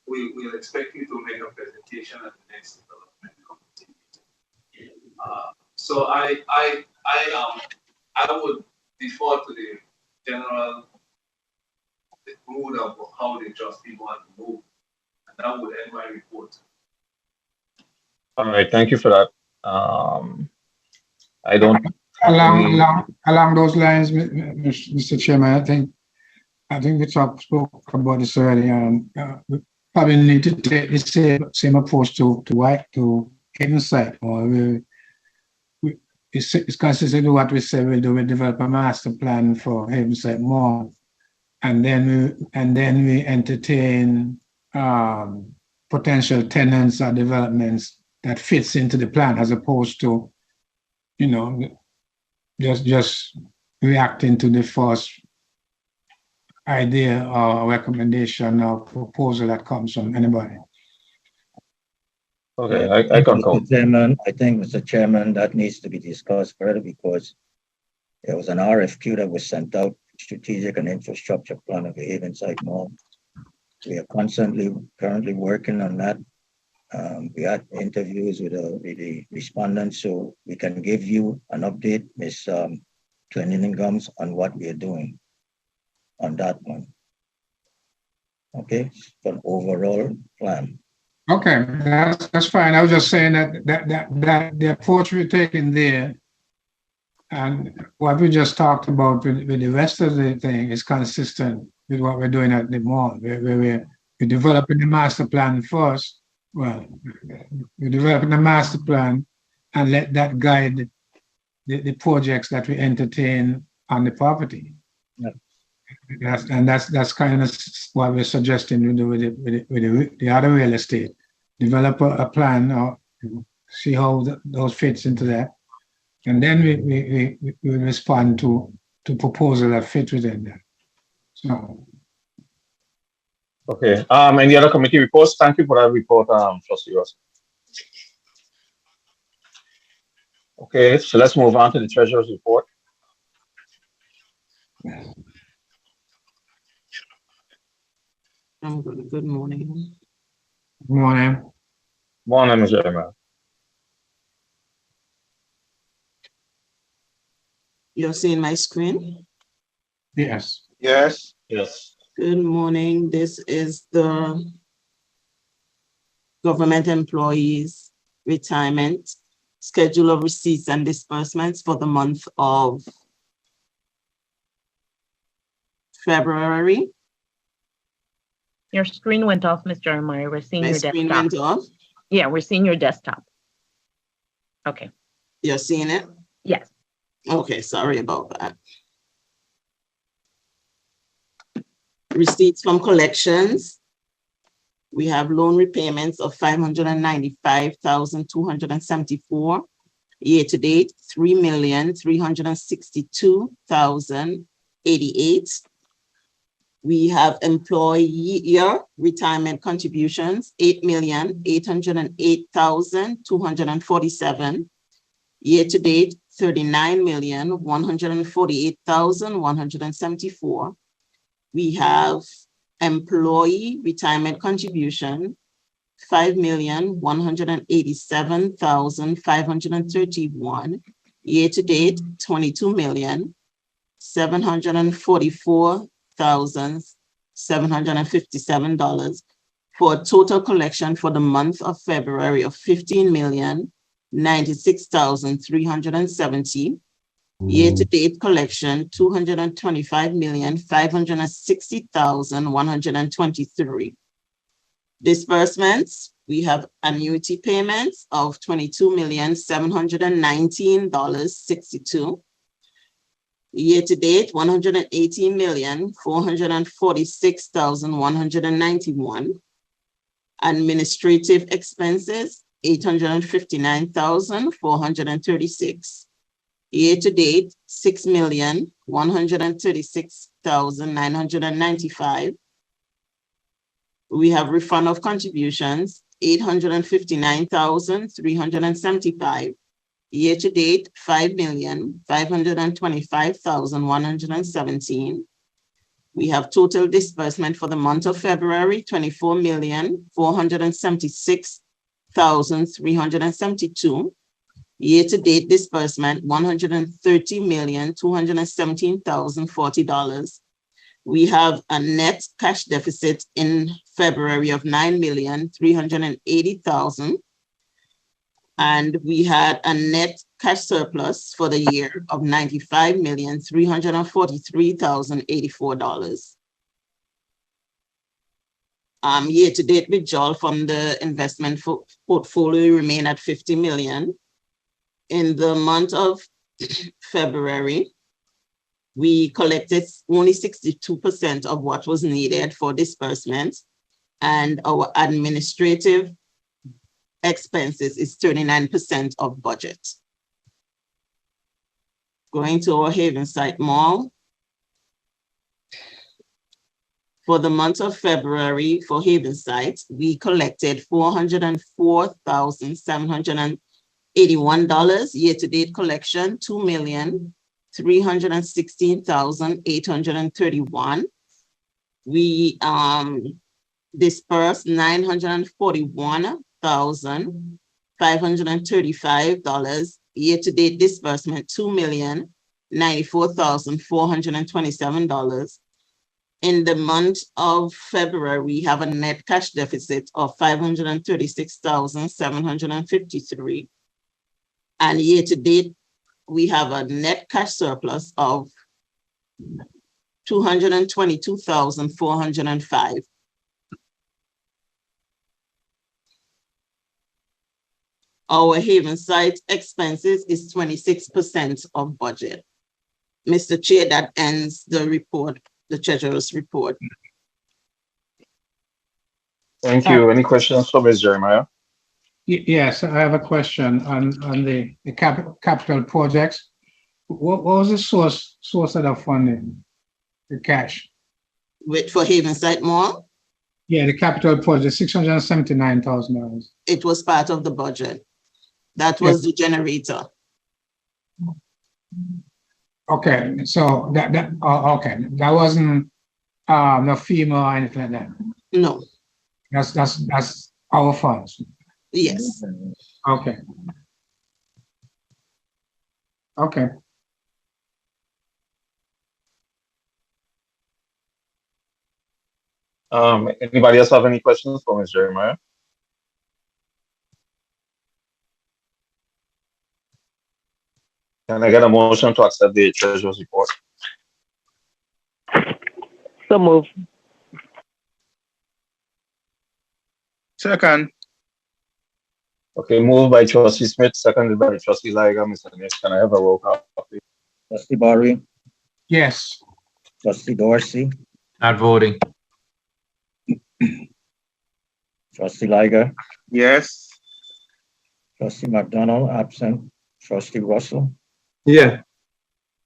we'll expect you to make a presentation at the next development committee meeting. So I would default to the general mood of how the trustee want to move, and that would end my report. All right, thank you for that. I don't. Along those lines, Mr. Chairman, I think we spoke about this earlier, and we probably need to take the same approach to Havenside, or it's consistent with what we said we'll do. We develop a master plan for Havenside Mall, and then we entertain potential tenants or developments that fits into the plan, as opposed to, just reacting to the first idea or recommendation or proposal that comes from anybody. Okay, I concur. I think, Mr. Chairman, that needs to be discussed further, because there was an RFQ that was sent out, Strategic and Infrastructure Plan of the Havenside Mall. We are currently working on that. We had interviews with the respondents, so we can give you an update, Ms. Clenninghams, on what we are doing on that one. Okay, for an overall plan. Okay, that's fine. I was just saying that the approach we're taking there and what we just talked about with the rest of the thing is consistent with what we're doing at the mall. We're developing the master plan first. Well, we're developing the master plan and let that guide the projects that we entertain on the property. Yeah. That's kind of what we're suggesting we do with the other real estate. Develop a plan, or see how those fits into that, and then we respond to proposal that fit within that. So. Okay. Any other committee reports? Thank you for that report, Trustee Ross. Okay, so let's move on to the treasurer's report. Good morning. Good morning. Morning, Mr. Chairman. You're seeing my screen? Yes. Yes. Yes. Good morning. This is the government employees retirement schedule of receipts and disbursements for the month of February. Your screen went off, Mr. Amari. We're seeing My your screen desktop. went off? Yeah, we're seeing your desktop. Okay. You're seeing it? Yes. Okay, sorry about that. Receipts from collections. We have loan repayments of $595,274. Year to date, $3,362,088. We have employer retirement contributions, $8,808,247. Year to date, $39,148,174. We have employee retirement contribution, $5,187,531. Year to date, $22,744,757, for a total collection for the month of February of $15,096,370. Year to date collection, $225,560,123. Disbursements, we have annuity payments of $22,719,62. Year to date, $118,446,191. Administrative expenses, $859,436. Year-to-date, $6,136,995. We have refund of contributions, $859,375. Year-to-date, $5,525,117. We have total disbursement for the month of February, $24,476,372. Year-to-date disbursement, $130,217,040. We have a net cash deficit in February of $9,380,000. And we had a net cash surplus for the year of $95,343,084. Year-to-date withdrawal from the investment portfolio remain at $50 million. In the month of February, we collected only 62% of what was needed for disbursement, and our administrative expenses is 39% of budget. Going to our Havenside Mall. For the month of February for Havenside, we collected $404,781. Year-to-date collection, $2,316,831. We dispersed $941,535. Year-to-date disbursement, $2,094,427. In the month of February, we have a net cash deficit of $536,753. And year-to-date, we have a net cash surplus of $222,405. Our Havenside expenses is 26% of budget. Mr. Chair, that ends the report, the treasurer's report. Thank you. Any questions for Ms. Jeremiah? Yes, I have a question on the capital projects. What was the source of the funding, the cash? For Havenside Mall? Yeah, the capital project, $679,000. It was part of the budget. That was the generator. Okay, so okay, that wasn't no FEMA or anything like that. No. That's our funds. Yes. Okay. Okay. Anybody else have any questions for Ms. Jeremiah? Can I get a motion to accept the treasurer's report? So move. Second. Okay, moved by Trustee Smith, seconded by Trustee Liger. Mr. Nish, can I have a roll call, please? Trustee Barry, Yes. Trustee Dorsey, Not voting. Trustee Liger, Yes. Trustee McDonald, absent. Trustee Russell, Yeah.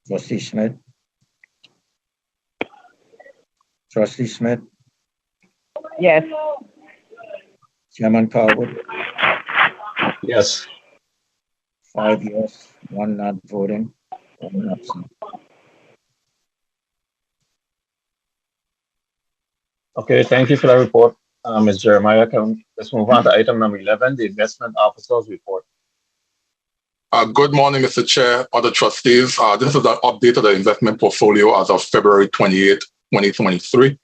Trustee Smith, Trustee Smith, Yes. Chairman Carwood, Yes. 5 yes, 1 not voting, 1 absent. Okay, thank you for that report, Ms. Jeremiah. Let's move on to item number 11, the investment officer's report. Good morning, Mr. Chair, other trustees. This is an update of the investment portfolio as of February 28, 2023.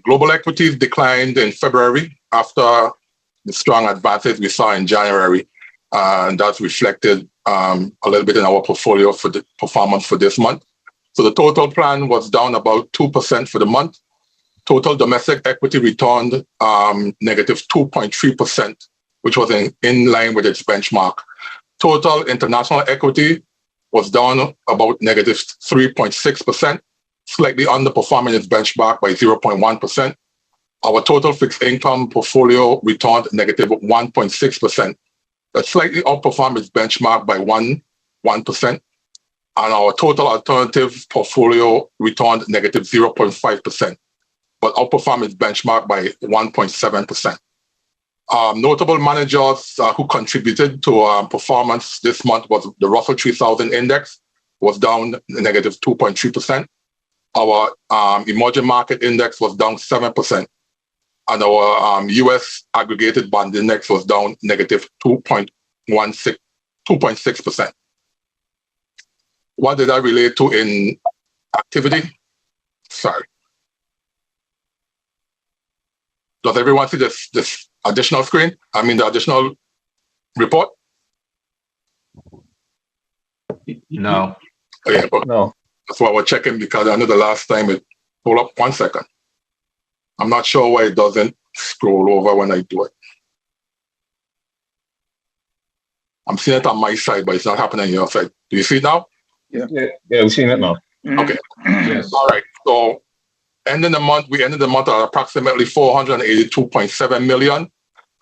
Global equities declined in February after the strong advances we saw in January. And that's reflected a little bit in our portfolio for the performance for this month. So the total plan was down about 2% for the month. Total domestic equity returned negative 2.3%, which was in line with its benchmark. Total international equity was down about negative 3.6%, slightly underperforming its benchmark by 0.1%. Our total fixed income portfolio returned negative 1.6%. That slightly outperformed its benchmark by 1%. And our total alternative portfolio returned negative 0.5%, but outperformed its benchmark by 1.7%. Notable managers who contributed to performance this month was the Russell 3000 index, was down negative 2.3%. Our emerging market index was down 7%. And our US aggregated bond index was down negative 2.6%. What did I relate to in activity? Sorry. Does everyone see this additional screen? I mean, the additional report? No. Okay, no. That's why we're checking, because I know the last time it pulled up. 1 second. I'm not sure why it doesn't scroll over when I do it. I'm seeing it on my side, but it's not happening on your side. Do you see it now? Yeah, we're seeing it now. Okay. Yes. All right. So we ended the month at approximately 482.7 million.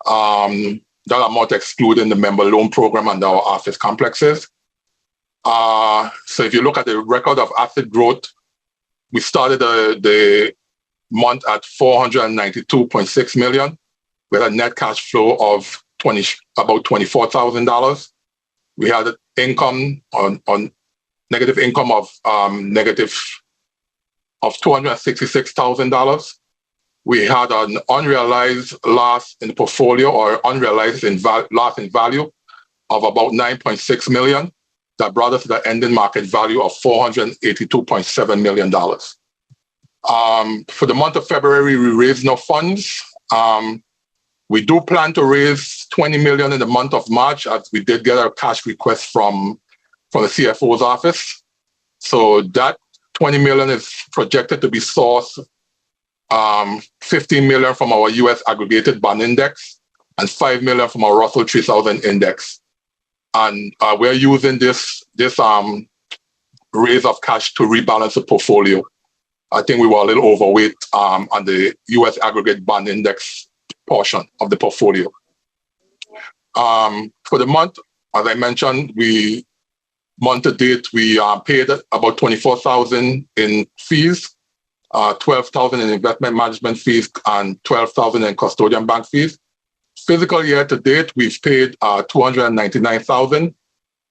That amount excluding the member loan program and our office complexes. So if you look at the record of asset growth, we started the month at 492.6 million with a net cash flow of about $24,000. We had income on negative income of $266,000. We had an unrealized loss in the portfolio, or unrealized loss in value of about 9.6 million. That brought us to the ending market value of $482.7 million. For the month of February, we raised no funds. We do plan to raise 20 million in the month of March, as we did get a cash request from the CFO's office. So that 20 million is projected to be sourced 15 million from our US aggregated bond index and 5 million from our Russell 3000 index. And we're using this raise of cash to rebalance the portfolio. I think we were a little overweight on the US aggregate bond index portion of the portfolio. For the month, as I mentioned, month to date, we paid about 24,000 in fees, 12,000 in investment management fees, and 12,000 in custodian bank fees. Fiscal year to date, we've paid 299,000.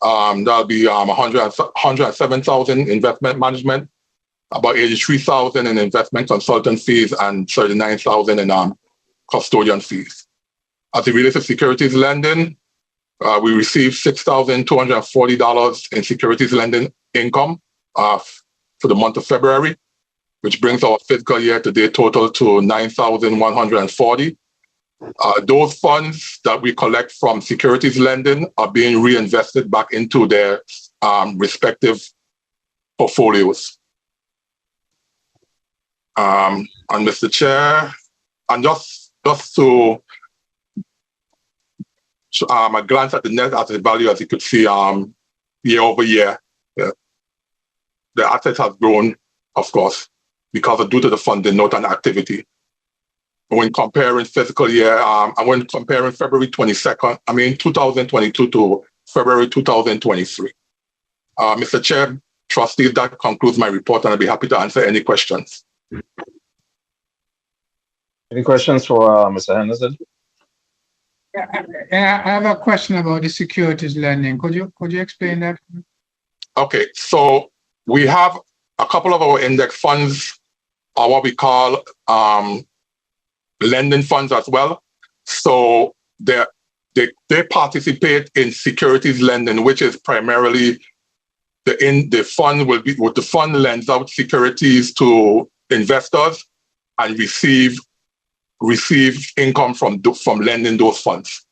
That'll be 107,000 investment management, about 83,000 in investment consultant fees, and 39,000 in custodian fees. As it relates to securities lending, we received $6,240 in securities lending income for the month of February, which brings our fiscal year to date total to 9,140. Those funds that we collect from securities lending are being reinvested back into their respective portfolios. And Mr. Chair, and just to a glance at the net asset value, as you could see, year over year, the assets have grown, of course, due to the funding note and activity. When comparing fiscal year, and when comparing February 2022 to February 2023. Mr. Chair, trustees, that concludes my report, and I'll be happy to answer any questions. Any questions for Mr. Henderson? Yeah, I have a question about the securities lending. Could you explain that? Okay, so we have a couple of our index funds are what we call lending funds as well. So they participate in securities lending, which is primarily the fund lends out securities to investors and receive income from lending those funds.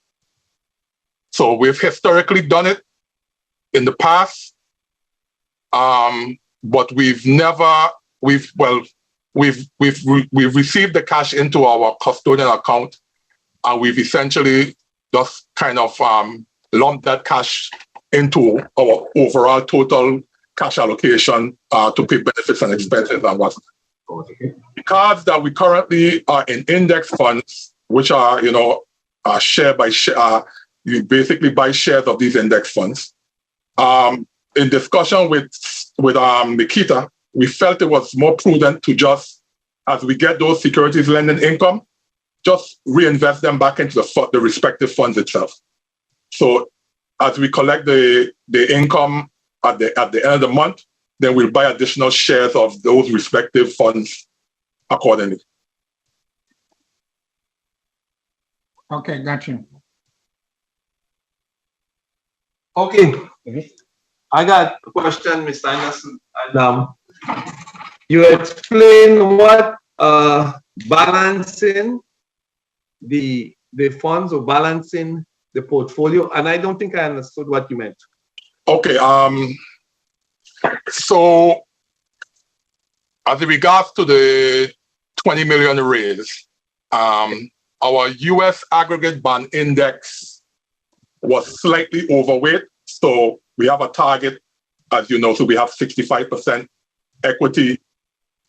So we've historically done it in the past, but we've received the cash into our custodian account, and we've essentially just kind of lumped that cash into our overall total cash allocation to pay benefits and expenses and The cards that we currently are in index funds, which are, share by share, you basically buy shares of these index funds. In discussion with Nikita, we felt it was more prudent to just, as we get those securities lending income, just reinvest them back into the respective funds itself. So as we collect the income at the end of the month, then we'll buy additional shares of those respective funds accordingly. Okay, got you. Okay. I got a question, Mr. Anderson. And you explain what balancing the funds or balancing the portfolio, and I don't think I understood what you meant. Okay. So as regards to the 20 million raise, our U.S. aggregate bond index was slightly overweight. So we have a target, as you know, so we have 65% equity.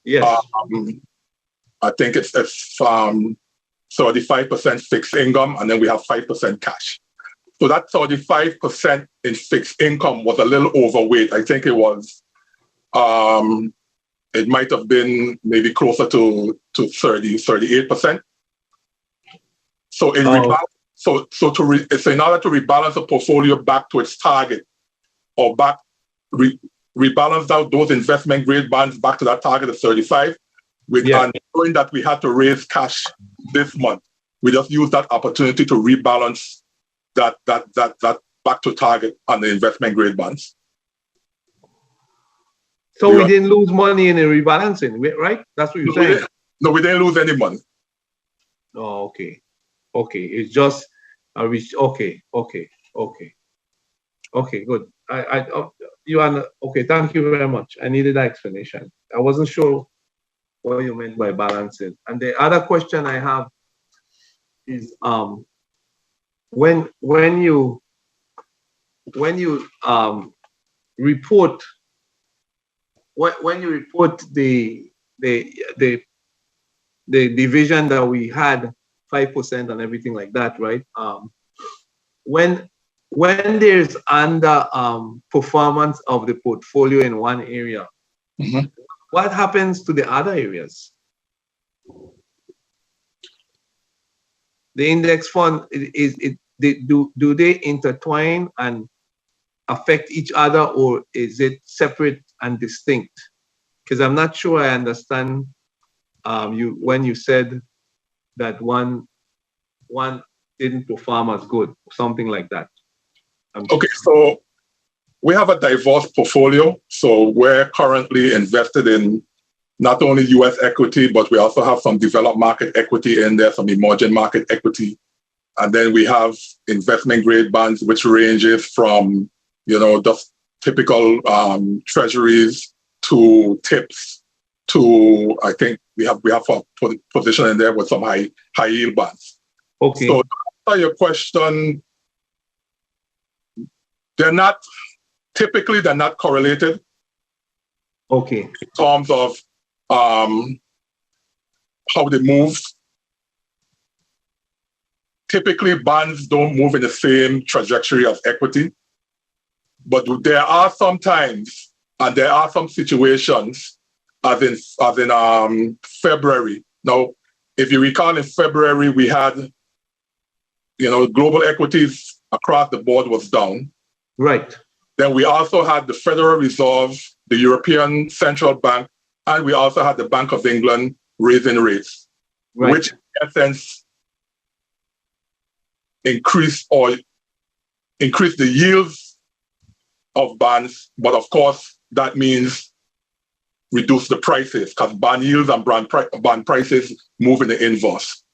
Yes. I think it's 35% fixed income, and then we have 5% cash. So that 35% in fixed income was a little overweight. I think it was, it might have been maybe closer to 38%. So in order to rebalance the portfolio back to its target, or rebalance out those investment grade bonds back to that target of 35, and knowing that we had to raise cash this month, we just used that opportunity to rebalance that back to target on the investment grade bonds. So we didn't lose money in the rebalancing, right? That's what you're saying? No, we didn't lose any money. Oh, okay. Okay, it's just okay, good. Okay, thank you very much. I needed that explanation. I wasn't sure what you meant by balancing. And the other question I have is when you report the division that we had 5% and everything like that, right? When there's under performance of the portfolio in one area, what happens to the other areas? The index fund, do they intertwine and affect each other, or is it separate and distinct? Because I'm not sure I understand when you said that one didn't perform as good, something like that. Okay, so we have a diverse portfolio. So we're currently invested in not only U.S. equity, but we also have some developed market equity in there, some emerging market equity. And then we have investment grade bonds, which ranges from, just typical treasuries to tips to, I think we have a position in there with some high yield bonds. Okay. So to answer your question, they're not correlated. Okay. In terms of how they move. Typically, bonds don't move in the same trajectory as equity, but there are some times and there are some situations, as in February. Now, if you recall, in February we had, global equities across the board was down. Right. Then we also had the Federal Reserve, the European Central Bank, and we also had the Bank of England raising rates, right, which in essence increase the yields of bonds, but of course that means reduce the prices because bond yields and bond prices move in the inverse.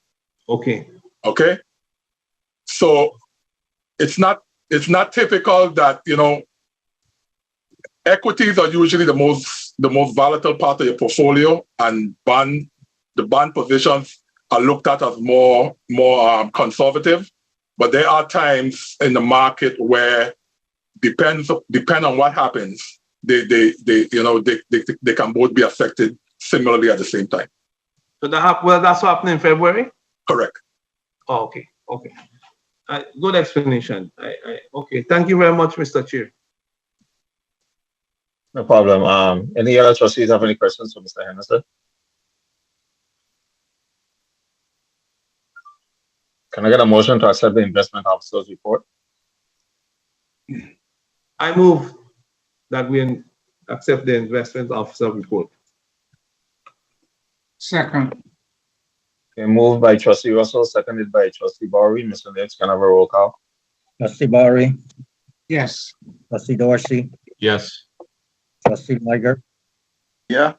Okay. Okay. So it's not typical that equities are usually the most volatile part of your portfolio, and the bond positions are looked at as more conservative. But there are times in the market where depend on what happens, they can both be affected similarly at the same time. So that's what happened in February? Correct. Oh, okay. Good explanation. Okay. Thank you very much, Mr. Chair. No problem. Any other trustees have any questions for Mr. Henderson? Can I get a motion to accept the investment officer's report? I move that we accept the investment officer report. Second. Okay, moved by trustee Russell, seconded by trustee Bowery. Mr. Nix, can I have a roll call? Trustee Bowery, Yes. trustee Dorsey, Yes. trustee Liger, Yeah.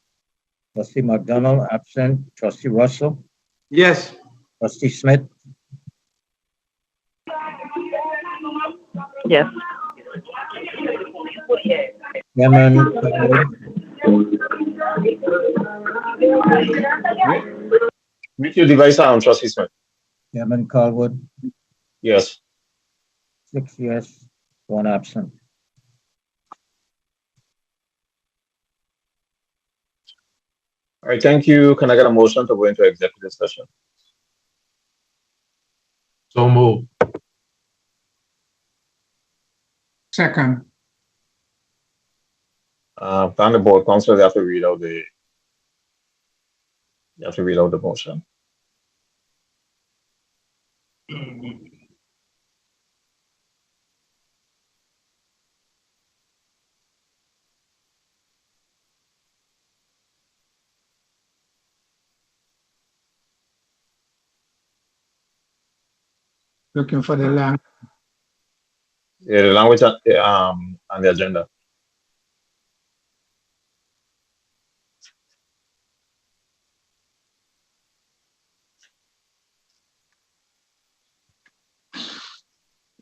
trustee McDonald, absent, trustee Russell, Yes. trustee Smith, Yes. Chairman Mute your device on, trustee Smith. Chairman Callwood, Yes. 6 yes, 1 absent. All right, thank you. Can I get a motion to go into executive session? So moved. Second. Down the board, council, they have to read out the motion. Looking for the language. Yeah, the language on the agenda.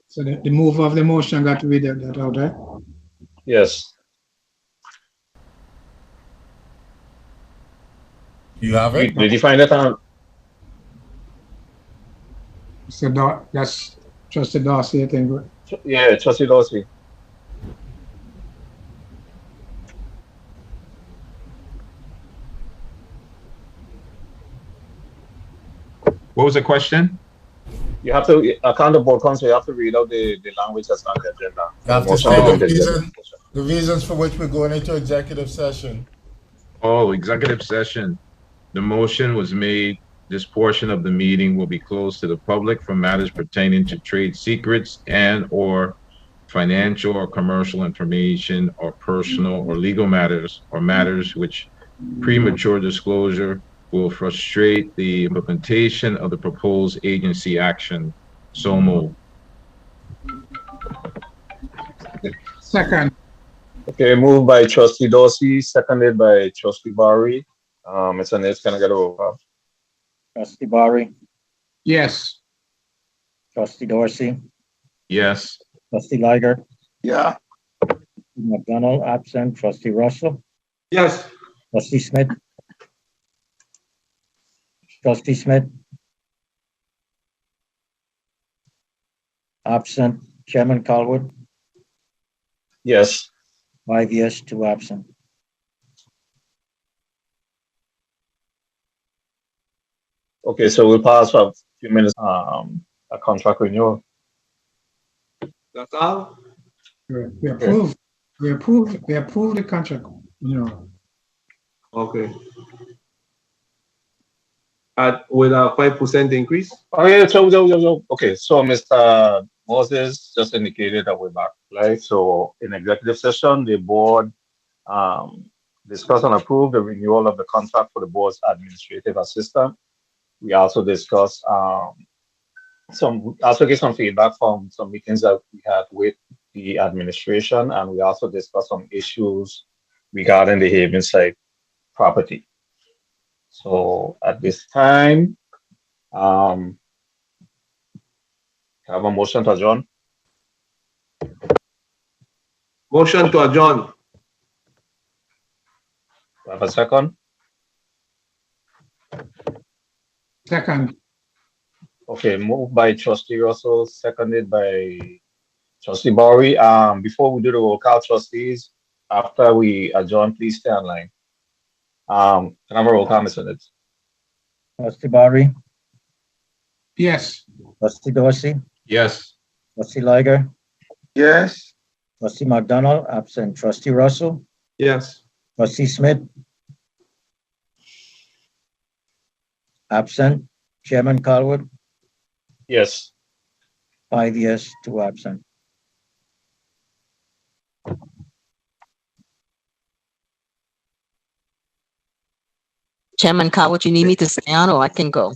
So the move of the motion got to read that out, right? Yes. You have it? Did you find it on? So that's trustee Dorsey, I think. Yeah, trustee Dorsey. What was the question? You have to account the board council. You have to read out the language that's on the agenda. You have to Motion state to the go into executive reason, the reasons for which we're going into executive session. Oh, executive session. The motion was made. This portion of the meeting will be closed to the public for matters pertaining to trade secrets and or financial or commercial information or personal or legal matters or matters which premature disclosure will frustrate the implementation of the proposed agency action. So moved. Second. Okay, moved by trustee Dorsey, seconded by trustee Bowery. Mr. Nitz, can I get a roll call? Trustee Bowery, Yes. trustee Dorsey, Yes. trustee Liger, Yeah. McDonald, absent, trustee Russell, Yes. trustee Smith, trustee Smith, absent, Chairman Callwood, Yes. 5 yes, 2 absent. Okay, so we'll pause for a few minutes. A contract renewal. That's all? We approve. We approve the contract, Okay. With a 5% increase? Oh yeah, so okay, so Mr. Moses just indicated that we're back, right? So in executive session, the board discussed and approved the renewal of the contract for the board's administrative assistant. We also discussed gave some feedback from some meetings that we had with the administration, and we also discussed some issues regarding the Havenside property. So at this time, have a motion to adjourn. Motion to adjourn. Have a second. Second. Okay, moved by trustee Russell, seconded by trustee Bowery. Before we do the roll call, trustees, after we adjourn, please stay online. Can I have a roll call, Mr. Nibbs? Trustee Barry, Yes. Trustee Dorsey, Yes. Trustee Liger, Yes. Trustee McDonald, absent. Trustee Russell, Yes. Trustee Smith, absent. Chairman Calwood, Yes. 5 yes, 2 absent. Chairman Coward, you need me to stay on or I can go?